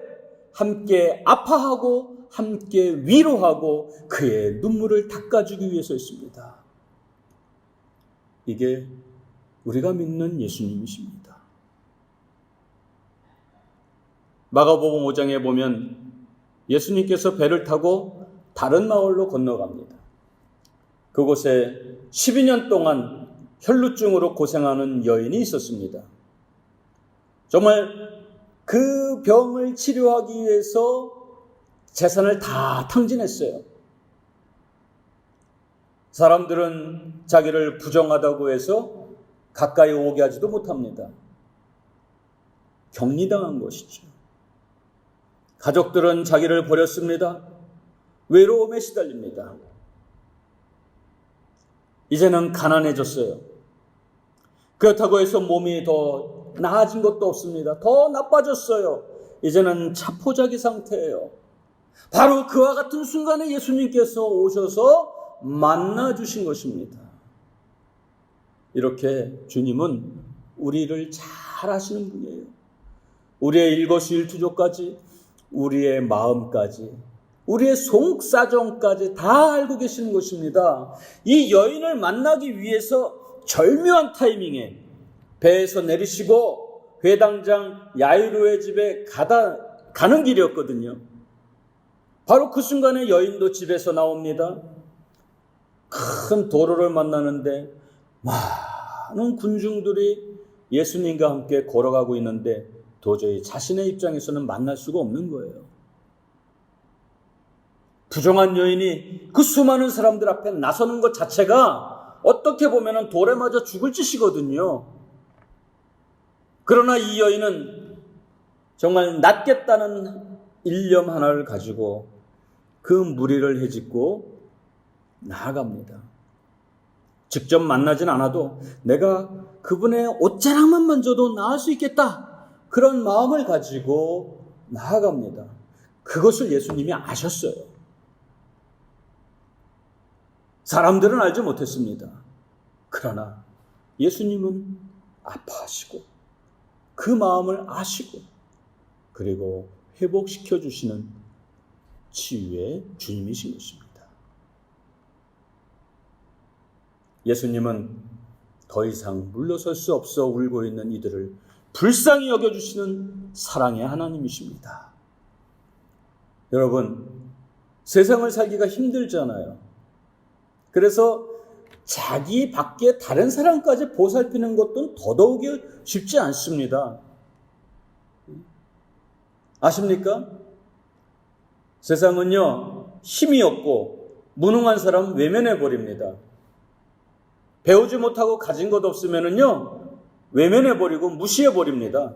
함께 아파하고 함께 위로하고 그의 눈물을 닦아주기 위해서였습니다. 이게 우리가 믿는 예수님이십니다. 마가복음 5장에 보면 예수님께서 배를 타고 다른 마을로 건너갑니다. 그곳에 12년 동안 혈루증으로 고생하는 여인이 있었습니다. 정말 그 병을 치료하기 위해서 재산을 다 탕진했어요. 사람들은 자기를 부정하다고 해서 가까이 오게 하지도 못합니다. 격리당한 것이죠. 가족들은 자기를 버렸습니다. 외로움에 시달립니다. 이제는 가난해졌어요. 그렇다고 해서 몸이 더 나아진 것도 없습니다. 더 나빠졌어요. 이제는 자포자기 상태예요. 바로 그와 같은 순간에 예수님께서 오셔서 만나주신 것입니다. 이렇게 주님은 우리를 잘 아시는 분이에요. 우리의 일거수일투족까지, 우리의 마음까지, 우리의 속사정까지 다 알고 계시는 것입니다. 이 여인을 만나기 위해서 절묘한 타이밍에 배에서 내리시고 회당장 야이로의 집에 가는 길이었거든요. 바로 그 순간에 여인도 집에서 나옵니다. 큰 도로를 만나는데 많은 군중들이 예수님과 함께 걸어가고 있는데 도저히 자신의 입장에서는 만날 수가 없는 거예요. 부정한 여인이 그 수많은 사람들 앞에 나서는 것 자체가 어떻게 보면 돌에 맞아 죽을 짓이거든요. 그러나 이 여인은 정말 낫겠다는 일념 하나를 가지고 그 무리를 헤집고 나아갑니다. 직접 만나진 않아도 내가 그분의 옷자락만 만져도 나을 수 있겠다. 그런 마음을 가지고 나아갑니다. 그것을 예수님이 아셨어요. 사람들은 알지 못했습니다. 그러나 예수님은 아파하시고 그 마음을 아시고 그리고 회복시켜 주시는 치유의 주님이신 것입니다. 예수님은 더 이상 물러설 수 없어 울고 있는 이들을 불쌍히 여겨주시는 사랑의 하나님이십니다. 여러분, 세상을 살기가 힘들잖아요. 그래서 자기 밖에 다른 사람까지 보살피는 것도 더더욱이 쉽지 않습니다. 아십니까? 세상은요, 힘이 없고 무능한 사람 외면해버립니다. 배우지 못하고 가진 것 없으면요, 외면해버리고 무시해버립니다.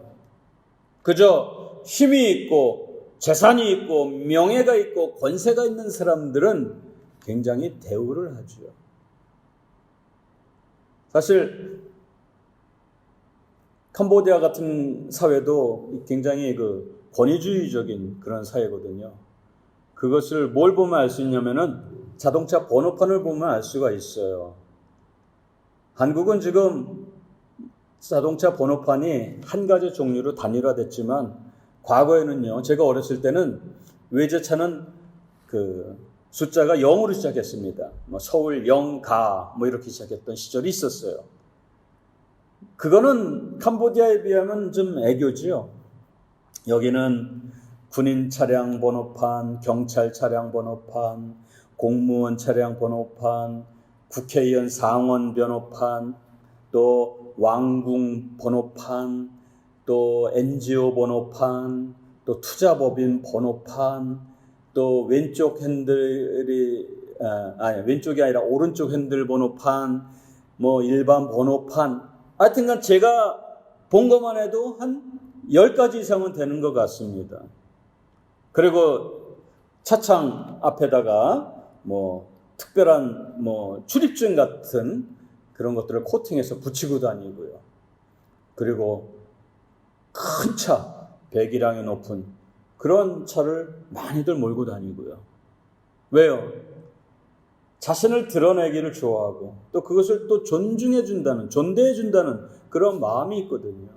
그저 힘이 있고 재산이 있고 명예가 있고 권세가 있는 사람들은 굉장히 대우를 하죠. 사실 캄보디아 같은 사회도 굉장히 권위주의적인 그런 사회거든요. 그것을 뭘 보면 알 수 있냐면은 자동차 번호판을 보면 알 수가 있어요. 한국은 지금 자동차 번호판이 한 가지 종류로 단일화됐지만 과거에는요, 제가 어렸을 때는 외제차는 숫자가 0으로 시작했습니다. 서울 0가 이렇게 시작했던 시절이 있었어요. 그거는 캄보디아에 비하면 좀 애교지요. 여기는 군인 차량 번호판, 경찰 차량 번호판, 공무원 차량 번호판, 국회의원 상원 번호판, 또 왕궁 번호판, 또 NGO 번호판, 또 투자법인 번호판, 또 왼쪽 핸들이 왼쪽이 아니라 오른쪽 핸들 번호판, 일반 번호판, 하여튼간 제가 본 것만 해도 한 10가지 이상은 되는 것 같습니다. 그리고 차창 앞에다가 특별한 출입증 같은 그런 것들을 코팅해서 붙이고 다니고요. 그리고 큰 차, 배기량이 높은 그런 차를 많이들 몰고 다니고요. 왜요? 자신을 드러내기를 좋아하고 또 그것을 또 존중해준다는, 존대해준다는 그런 마음이 있거든요.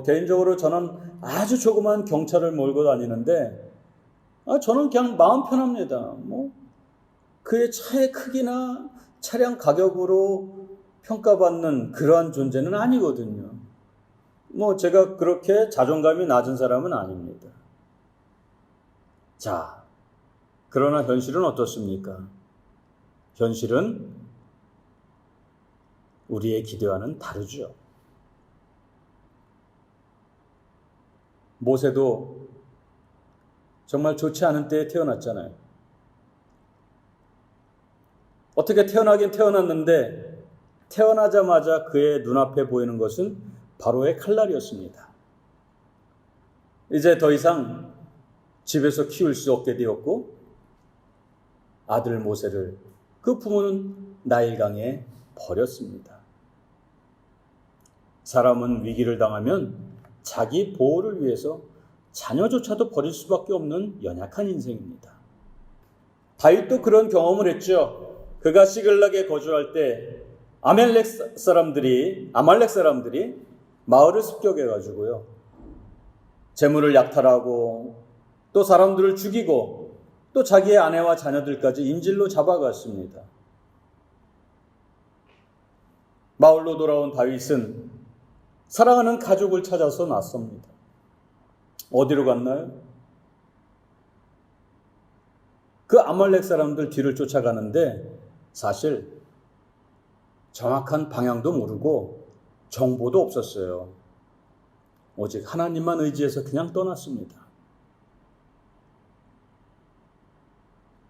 개인적으로 저는 아주 조그만 경차를 몰고 다니는데 저는 그냥 마음 편합니다. 그의 차의 크기나 차량 가격으로 평가받는 그러한 존재는 아니거든요. 제가 그렇게 자존감이 낮은 사람은 아닙니다. 자, 그러나 현실은 어떻습니까? 현실은 우리의 기대와는 다르죠. 모세도 정말 좋지 않은 때에 태어났잖아요. 어떻게 태어나긴 태어났는데 태어나자마자 그의 눈앞에 보이는 것은 바로의 칼날이었습니다. 이제 더 이상 집에서 키울 수 없게 되었고 아들 모세를 그 부모는 나일강에 버렸습니다. 사람은 위기를 당하면 자기 보호를 위해서 자녀조차도 버릴 수밖에 없는 연약한 인생입니다. 다윗도 그런 경험을 했죠. 그가 시글락에 거주할 때 아말렉 사람들이 마을을 습격해가지고요, 재물을 약탈하고 또 사람들을 죽이고 또 자기의 아내와 자녀들까지 인질로 잡아갔습니다. 마을로 돌아온 다윗은 사랑하는 가족을 찾아서 나섭니다. 어디로 갔나요? 그 아말렉 사람들 뒤를 쫓아가는데 사실 정확한 방향도 모르고 정보도 없었어요. 오직 하나님만 의지해서 그냥 떠났습니다.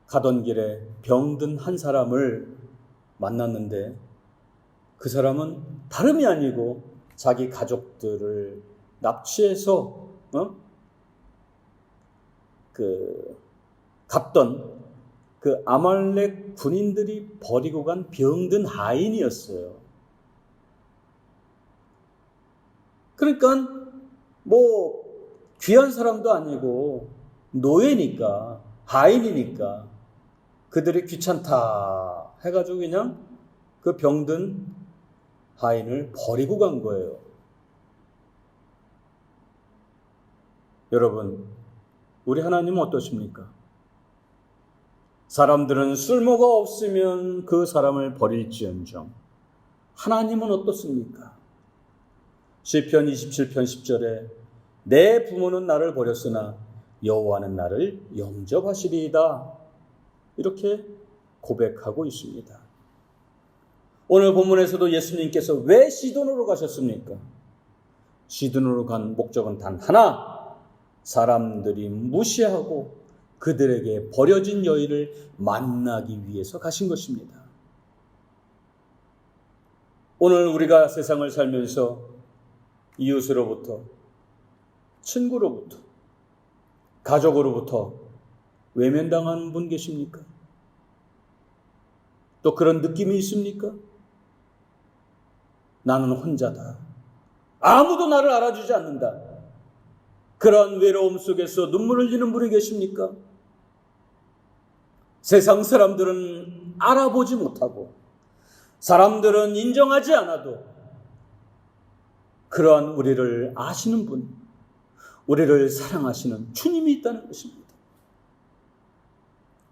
가던 길에 병든 한 사람을 만났는데 그 사람은 다름이 아니고 자기 가족들을 납치해서 갔던 그 아말렉 군인들이 버리고 간 병든 하인이었어요. 그러니까 뭐 귀한 사람도 아니고 노예니까, 하인이니까 그들이 귀찮다 해가지고 그냥 그 병든 하인을 버리고 간 거예요. 여러분, 우리 하나님은 어떠십니까? 사람들은 쓸모가 없으면 그 사람을 버릴지언정 하나님은 어떻습니까? 시편 27편 10절에 내 부모는 나를 버렸으나 여호와는 나를 영접하시리이다, 이렇게 고백하고 있습니다. 오늘 본문에서도 예수님께서 왜 시돈으로 가셨습니까? 시돈으로 간 목적은 단 하나, 사람들이 무시하고 그들에게 버려진 여인을 만나기 위해서 가신 것입니다. 오늘 우리가 세상을 살면서 이웃으로부터, 친구로부터, 가족으로부터 외면당하는 분 계십니까? 또 그런 느낌이 있습니까? 나는 혼자다, 아무도 나를 알아주지 않는다, 그런 외로움 속에서 눈물을 흘리는 분이 계십니까? 세상 사람들은 알아보지 못하고 사람들은 인정하지 않아도 그러한 우리를 아시는 분, 우리를 사랑하시는 주님이 있다는 것입니다.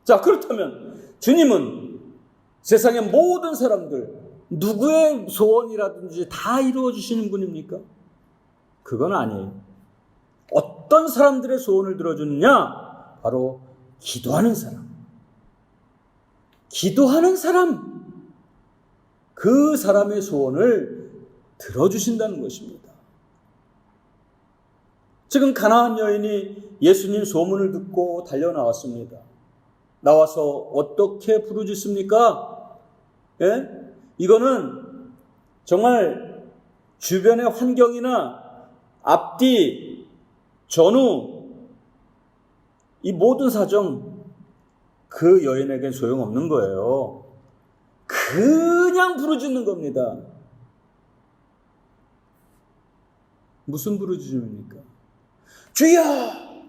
자, 그렇다면 주님은 세상의 모든 사람들, 누구의 소원이라든지 다 이루어 주시는 분입니까? 그건 아니에요. 어떤 사람들의 소원을 들어주느냐? 바로 기도하는 사람. 기도하는 사람, 그 사람의 소원을 들어주신다는 것입니다. 지금 가나안 여인이 예수님 소문을 듣고 달려나왔습니다. 나와서 어떻게 부르짖습니까? 예? 이거는 정말 주변의 환경이나 앞뒤, 전후, 이 모든 사정, 그 여인에겐 소용없는 거예요. 그냥 부르짖는 겁니다. 무슨 부르짖음입니까? 주여,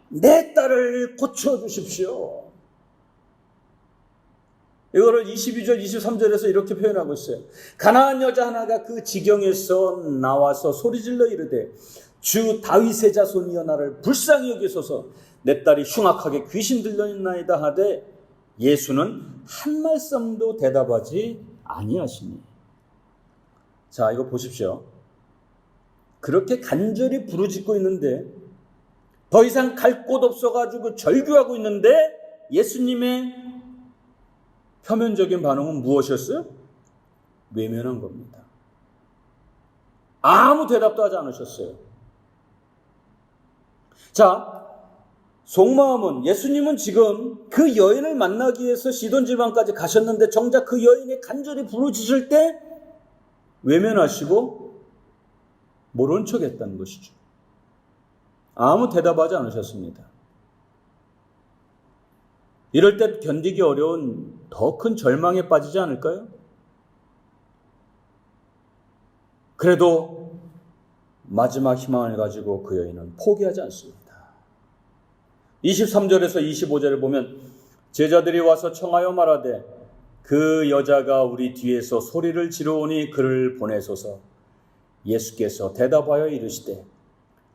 내 딸을 고쳐주십시오. 이거를 22절, 23절에서 이렇게 표현하고 있어요. 가나안 여자 하나가 그 지경에서 나와서 소리질러 이르되 주 다윗의 자손이여 나를 불쌍히 여기소서, 내 딸이 흉악하게 귀신 들려있나이다 하되 예수는 한 말씀도 대답하지 아니하시니. 자, 이거 보십시오. 그렇게 간절히 부르짖고 있는데, 더 이상 갈 곳 없어가지고 절규하고 있는데, 예수님의 표면적인 반응은 무엇이었어요? 외면한 겁니다. 아무 대답도 하지 않으셨어요. 자, 속마음은, 예수님은 지금 그 여인을 만나기 위해서 시돈 지방까지 가셨는데 정작 그 여인이 간절히 부르짖을 때 외면하시고 모른 척 했다는 것이죠. 아무 대답하지 않으셨습니다. 이럴 때 견디기 어려운 더 큰 절망에 빠지지 않을까요? 그래도 마지막 희망을 가지고 그 여인은 포기하지 않습니다. 23절에서 25절을 보면 제자들이 와서 청하여 말하되 그 여자가 우리 뒤에서 소리를 지르오니 그를 보내소서. 예수께서 대답하여 이르시되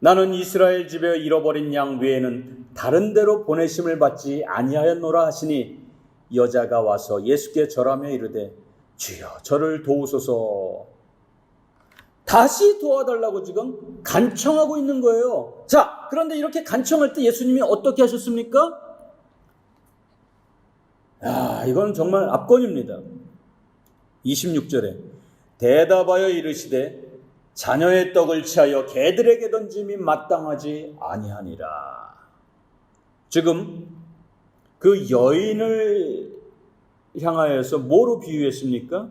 나는 이스라엘 집에 잃어버린 양 외에는 다른 데로 보내심을 받지 아니하였노라 하시니 여자가 와서 예수께 절하며 이르되 주여 저를 도우소서. 다시 도와달라고 지금 간청하고 있는 거예요. 자, 그런데 이렇게 간청할 때 예수님이 어떻게 하셨습니까? 이건 정말 압권입니다. 26절에 대답하여 이르시되 자녀의 떡을 취하여 개들에게 던짐이 마땅하지 아니하니라. 지금 그 여인을 향하여서 뭐로 비유했습니까?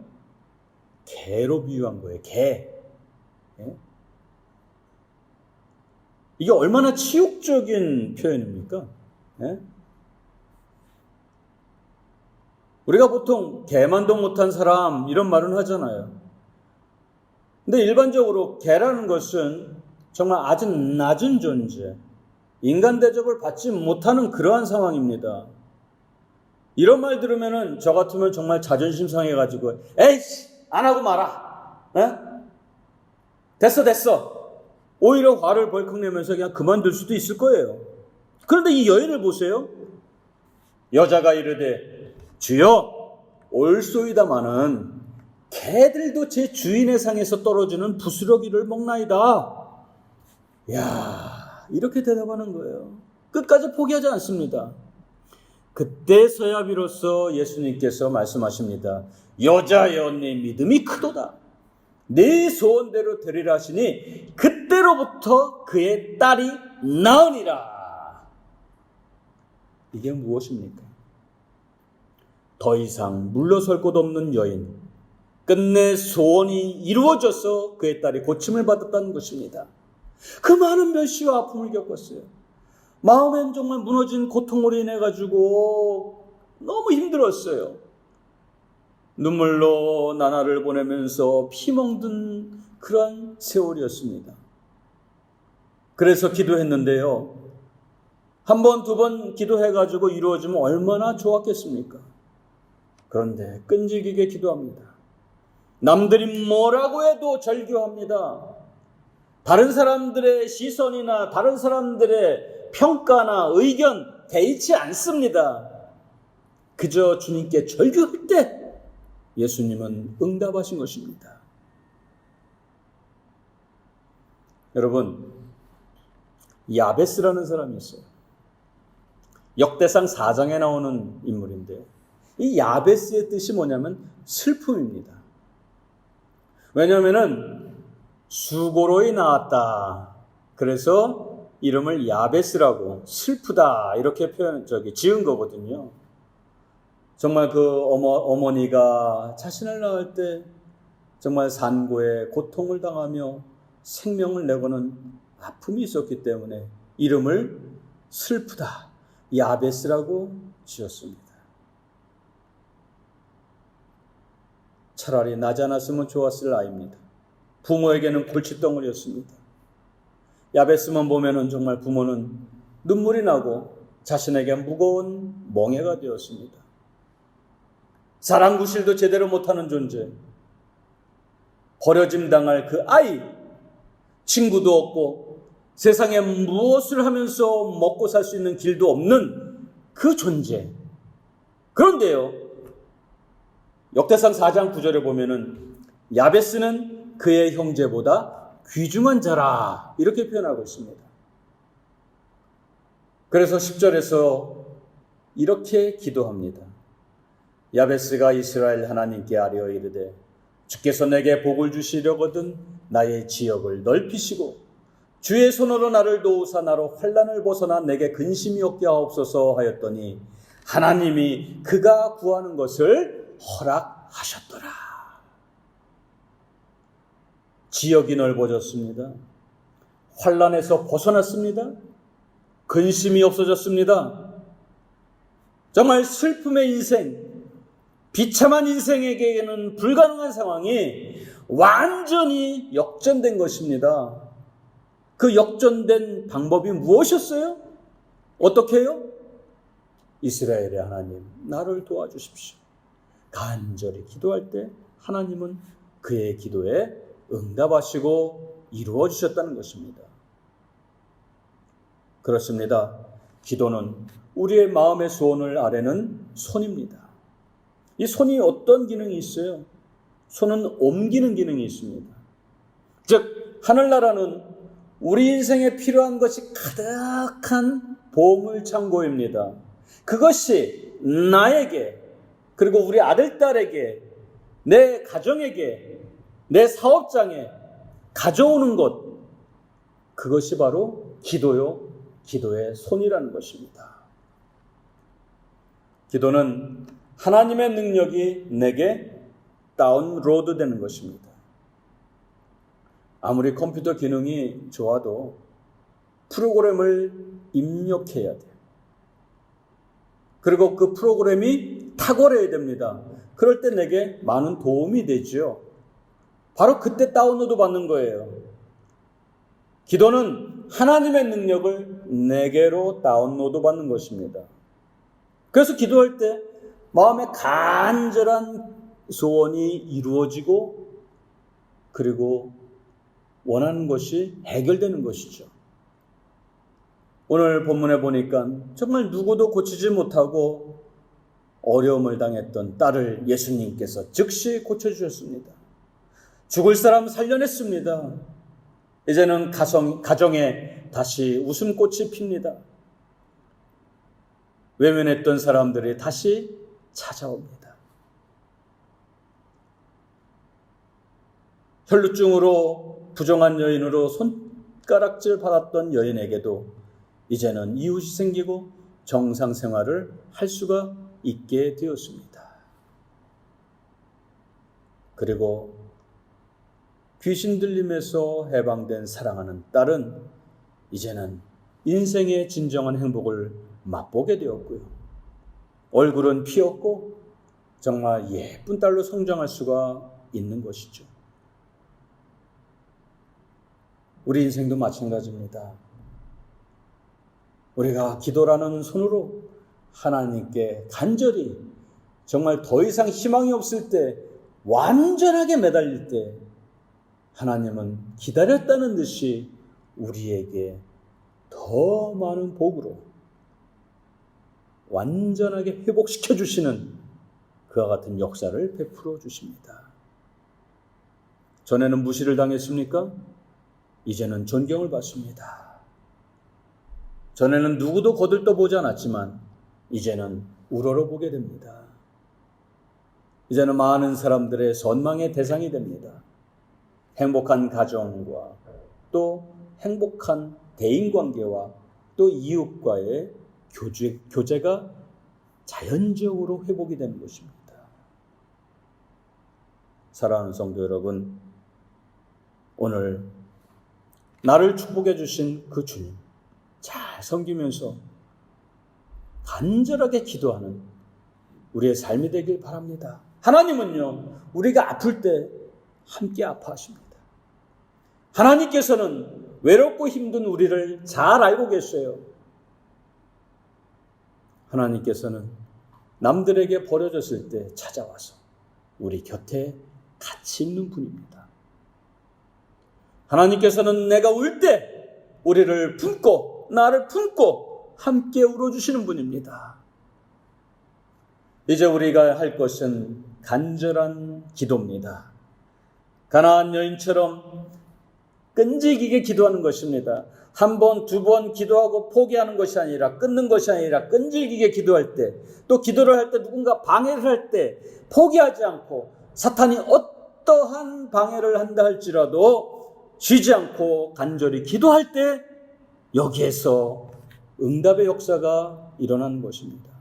개로 비유한 거예요. 개. 이게 얼마나 치욕적인 표현입니까? 예? 우리가 보통 개만도 못한 사람 이런 말은 하잖아요. 근데 일반적으로 개라는 것은 정말 아주 낮은 존재, 인간 대접을 받지 못하는 그러한 상황입니다. 이런 말 들으면은 저 같으면 정말 자존심 상해가지고 에이씨 안 하고 말아. 에? 됐어. 오히려 화를 벌컥 내면서 그냥 그만둘 수도 있을 거예요. 그런데 이 여인을 보세요. 여자가 이르되 주여 올소이다마는 개들도 제 주인의 상에서 떨어지는 부스러기를 먹나이다. 야, 이렇게 대답하는 거예요. 끝까지 포기하지 않습니다. 그때서야 비로소 예수님께서 말씀하십니다. 여자여 내 믿음이 크도다. 네 소원대로 되리라 하시니 그때로부터 그의 딸이 나으니라. 이게 무엇입니까? 더 이상 물러설 곳 없는 여인, 끝내 소원이 이루어져서 그의 딸이 고침을 받았다는 것입니다. 그 많은 멸시와 아픔을 겪었어요. 마음엔 정말 무너진 고통으로 인해 가지고 너무 힘들었어요. 눈물로 나날을 보내면서 피멍든 그런 세월이었습니다. 그래서 기도했는데요. 한 번, 두 번 기도해가지고 이루어지면 얼마나 좋았겠습니까? 그런데 끈질기게 기도합니다. 남들이 뭐라고 해도 절규합니다. 다른 사람들의 시선이나 다른 사람들의 평가나 의견 개의치 않습니다. 그저 주님께 절규할 때 예수님은 응답하신 것입니다. 여러분, 야베스라는 사람이 있어요. 역대상 4장에 나오는 인물인데요. 이 야베스의 뜻이 뭐냐면 슬픔입니다. 왜냐하면 수고로이 나왔다. 그래서 이름을 야베스라고 슬프다 이렇게 지은 거거든요. 정말 그 어머니가 자신을 낳을 때 정말 산고에 고통을 당하며 생명을 내고는 아픔이 있었기 때문에 이름을 슬프다 야베스라고 지었습니다. 차라리 나지 않았으면 좋았을 아이입니다. 부모에게는 골칫덩어리였습니다. 야베스만 보면은 정말 부모는 눈물이 나고 자신에게 무거운 멍에가 되었습니다. 사랑구실도 제대로 못하는 존재, 버려짐 당할 그 아이, 친구도 없고 세상에 무엇을 하면서 먹고 살 수 있는 길도 없는 그 존재. 그런데요, 역대상 4장 9절에 보면은 야베스는 그의 형제보다 귀중한 자라 이렇게 표현하고 있습니다. 그래서 10절에서 이렇게 기도합니다. 야베스가 이스라엘 하나님께 아뢰어 이르되 주께서 내게 복을 주시려거든 나의 지역을 넓히시고 주의 손으로 나를 도우사 나로 환난을 벗어나 내게 근심이 없게 하옵소서 하였더니 하나님이 그가 구하는 것을 허락하셨더라. 지역이 넓어졌습니다. 환난에서 벗어났습니다. 근심이 없어졌습니다. 정말 슬픔의 인생, 비참한 인생에게는 불가능한 상황이 완전히 역전된 것입니다. 그 역전된 방법이 무엇이었어요? 어떻게 해요? 이스라엘의 하나님, 나를 도와주십시오. 간절히 기도할 때 하나님은 그의 기도에 응답하시고 이루어 주셨다는 것입니다. 그렇습니다. 기도는 우리의 마음의 소원을 아뢰는 손입니다. 이 손이 어떤 기능이 있어요? 손은 옮기는 기능이 있습니다. 즉 하늘나라는 우리 인생에 필요한 것이 가득한 보물창고입니다. 그것이 나에게, 그리고 우리 아들, 딸에게, 내 가정에게, 내 사업장에 가져오는 것, 그것이 바로 기도요, 기도의 손이라는 것입니다. 기도는 하나님의 능력이 내게 다운로드 되는 것입니다. 아무리 컴퓨터 기능이 좋아도 프로그램을 입력해야 돼요. 그리고 그 프로그램이 탁월해야 됩니다. 그럴 때 내게 많은 도움이 되죠. 바로 그때 다운로드 받는 거예요. 기도는 하나님의 능력을 내게로 다운로드 받는 것입니다. 그래서 기도할 때 마음의 간절한 소원이 이루어지고 그리고 원하는 것이 해결되는 것이죠. 오늘 본문에 보니까 정말 누구도 고치지 못하고 어려움을 당했던 딸을 예수님께서 즉시 고쳐주셨습니다. 죽을 사람 살려냈습니다. 이제는 가정에 다시 웃음꽃이 핍니다. 외면했던 사람들이 다시 찾아옵니다. 혈루증으로 부정한 여인으로 손가락질 받았던 여인에게도 이제는 이웃이 생기고 정상 생활을 할 수가 있게 되었습니다. 그리고 귀신 들림에서 해방된 사랑하는 딸은 이제는 인생의 진정한 행복을 맛보게 되었고요. 얼굴은 피었고 정말 예쁜 딸로 성장할 수가 있는 것이죠. 우리 인생도 마찬가지입니다. 우리가 기도라는 손으로 하나님께 간절히 정말 더 이상 희망이 없을 때 완전하게 매달릴 때 하나님은 기다렸다는 듯이 우리에게 더 많은 복으로 완전하게 회복시켜 주시는 그와 같은 역사를 베풀어 주십니다. 전에는 무시를 당했습니까? 이제는 존경을 받습니다. 전에는 누구도 거들떠보지 않았지만 이제는 우러러보게 됩니다. 이제는 많은 사람들의 선망의 대상이 됩니다. 행복한 가정과 또 행복한 대인관계와 또 이웃과의 교제가 자연적으로 회복이 되는 것입니다. 사랑하는 성도 여러분, 오늘 나를 축복해 주신 그 주님 잘 섬기면서 간절하게 기도하는 우리의 삶이 되길 바랍니다. 하나님은요, 우리가 아플 때 함께 아파하십니다. 하나님께서는 외롭고 힘든 우리를 잘 알고 계셔요. 하나님께서는 남들에게 버려졌을 때 찾아와서 우리 곁에 같이 있는 분입니다. 하나님께서는 내가 울 때 우리를 품고 나를 품고 함께 울어주시는 분입니다. 이제 우리가 할 것은 간절한 기도입니다. 가나안 여인처럼 끈질기게 기도하는 것입니다. 한 번, 두 번 기도하고 포기하는 것이 아니라 끊는 것이 아니라 끈질기게 기도할 때, 또 기도를 할 때 누군가 방해를 할 때 포기하지 않고 사탄이 어떠한 방해를 한다 할지라도 쉬지 않고 간절히 기도할 때 여기에서 응답의 역사가 일어나는 것입니다.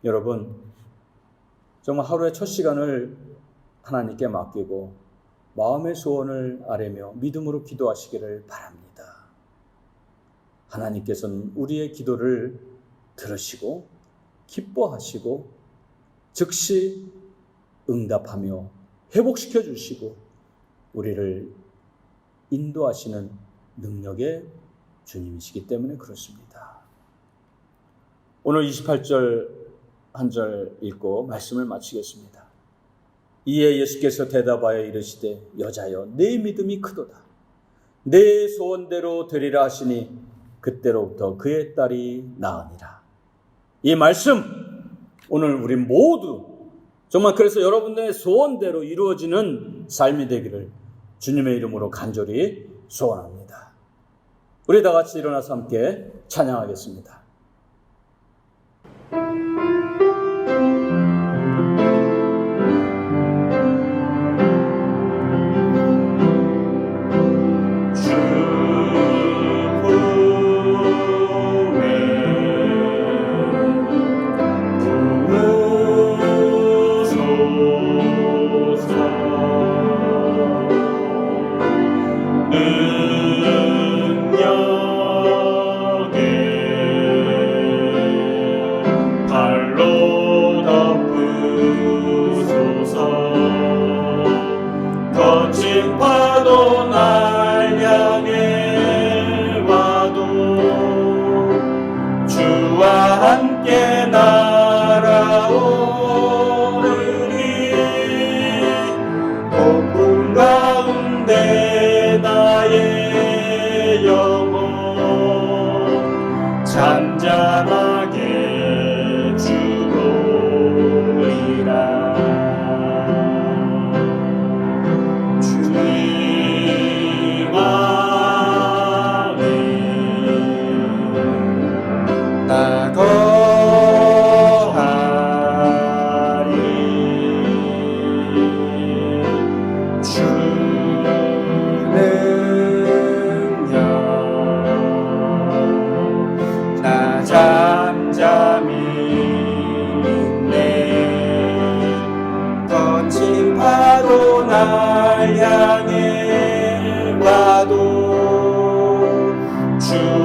여러분, 정말 하루의 첫 시간을 하나님께 맡기고 마음의 소원을 아뢰며 믿음으로 기도하시기를 바랍니다. 하나님께서는 우리의 기도를 들으시고 기뻐하시고 즉시 응답하며 회복시켜 주시고 우리를 인도하시는 능력의 주님이시기 때문에 그렇습니다. 오늘 28절 한 절 읽고 말씀을 마치겠습니다. 이에 예수께서 대답하여 이르시되 여자여 내 믿음이 크도다. 내 소원대로 되리라 하시니 그때로부터 그의 딸이 나으니라. 이 말씀 오늘 우리 모두 정말 그래서 여러분들의 소원대로 이루어지는 삶이 되기를 주님의 이름으로 간절히 소원합니다. 우리 다 같이 일어나서 함께 찬양하겠습니다. 능력의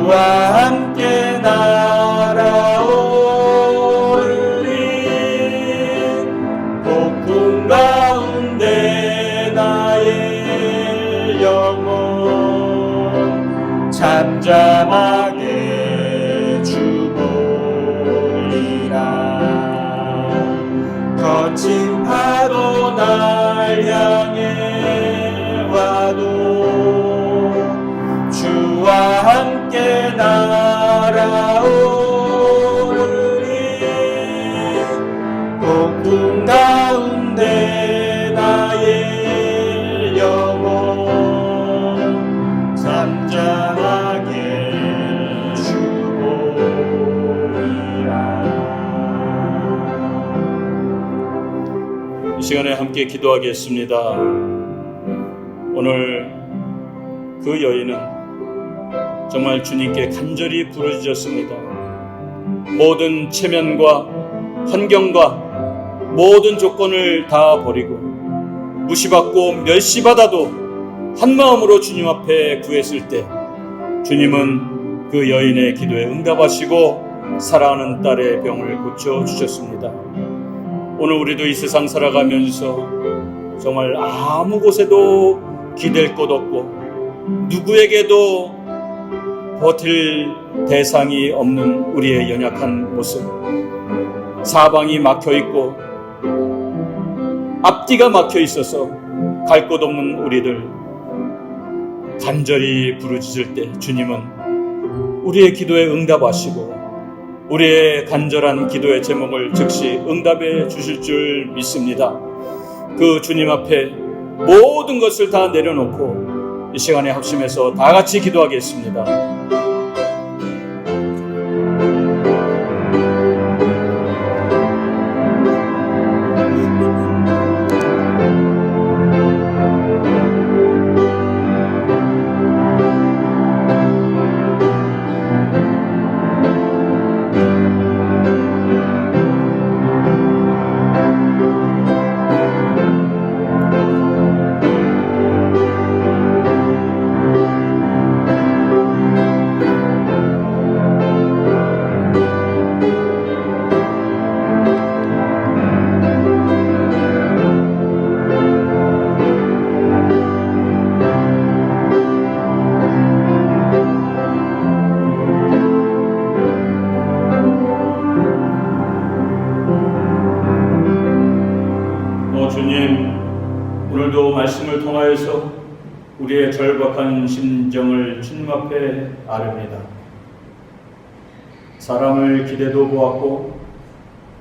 주와 함께 날아오르리 폭풍 가운데 나의 영혼 잠잠하게 주보리라 거친 파도 날 향해 와도 주와 함께 날아오르리 폭풍 가운데 나의 영혼 잠잠하게 주보리라. 이 시간에 함께 기도하겠습니다. 오늘 그 여인은 정말 주님께 간절히 부르짖었습니다. 모든 체면과 환경과 모든 조건을 다 버리고 무시받고 멸시받아도 한마음으로 주님 앞에 구했을 때 주님은 그 여인의 기도에 응답하시고 사랑하는 딸의 병을 고쳐주셨습니다. 오늘 우리도 이 세상 살아가면서 정말 아무 곳에도 기댈 곳 없고 누구에게도 버틸 대상이 없는 우리의 연약한 모습, 사방이 막혀있고 앞뒤가 막혀있어서 갈 곳 없는 우리들 간절히 부르짖을 때 주님은 우리의 기도에 응답하시고 우리의 간절한 기도의 제목을 즉시 응답해 주실 줄 믿습니다. 그 주님 앞에 모든 것을 다 내려놓고 이 시간에 합심해서 다 같이 기도하겠습니다. 주님, 오늘도 말씀을 통하여서 우리의 절박한 심정을 주님 앞에 아릅니다. 사람을 기대도 보았고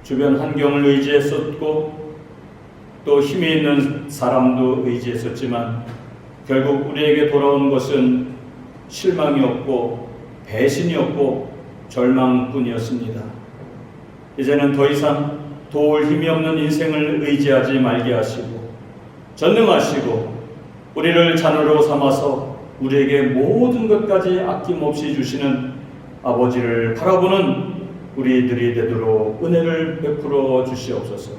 주변 환경을 의지했었고 또 힘이 있는 사람도 의지했었지만 결국 우리에게 돌아온 것은 실망이었고 배신이었고 절망뿐이었습니다. 이제는 더 이상 도울 힘이 없는 인생을 의지하지 말게 하시고 전능하시고 우리를 자녀로 삼아서 우리에게 모든 것까지 아낌없이 주시는 아버지를 바라보는 우리들이 되도록 은혜를 베풀어 주시옵소서.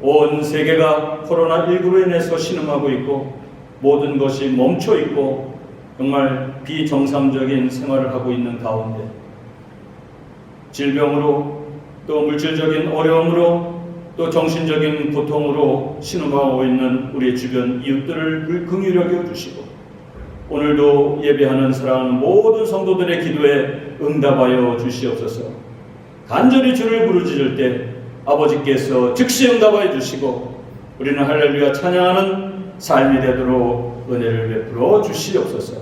온 세계가 코로나19로 인해서 신음하고 있고 모든 것이 멈춰 있고 정말 비정상적인 생활을 하고 있는 가운데 질병으로 또 물질적인 어려움으로 또 정신적인 고통으로 신음하고 있는 우리 주변 이웃들을 긍휼히 여겨 주시고 오늘도 예배하는 사랑하는 모든 성도들의 기도에 응답하여 주시옵소서. 간절히 주를 부르짖을 때 아버지께서 즉시 응답하여 주시고 우리는 할렐루야 찬양하는 삶이 되도록 은혜를 베풀어 주시옵소서.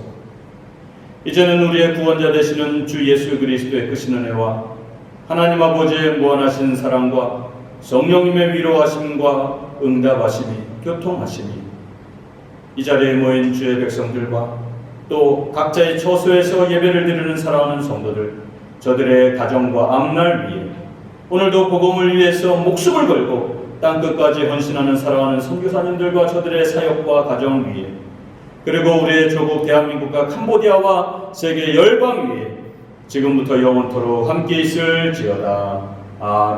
이제는 우리의 구원자 되시는 주 예수 그리스도의 크신 은혜와 하나님 아버지의 무한하신 사랑과 성령님의 위로하심과 응답하심이 교통하심이 이 자리에 모인 주의 백성들과 또 각자의 처소에서 예배를 드리는 사랑하는 성도들 저들의 가정과 앞날 위에 오늘도 복음을 위해서 목숨을 걸고 땅끝까지 헌신하는 사랑하는 선교사님들과 저들의 사역과 가정 위에 그리고 우리의 조국 대한민국과 캄보디아와 세계 열방 위에 지금부터 영원토록 함께 있을지어다. 아멘.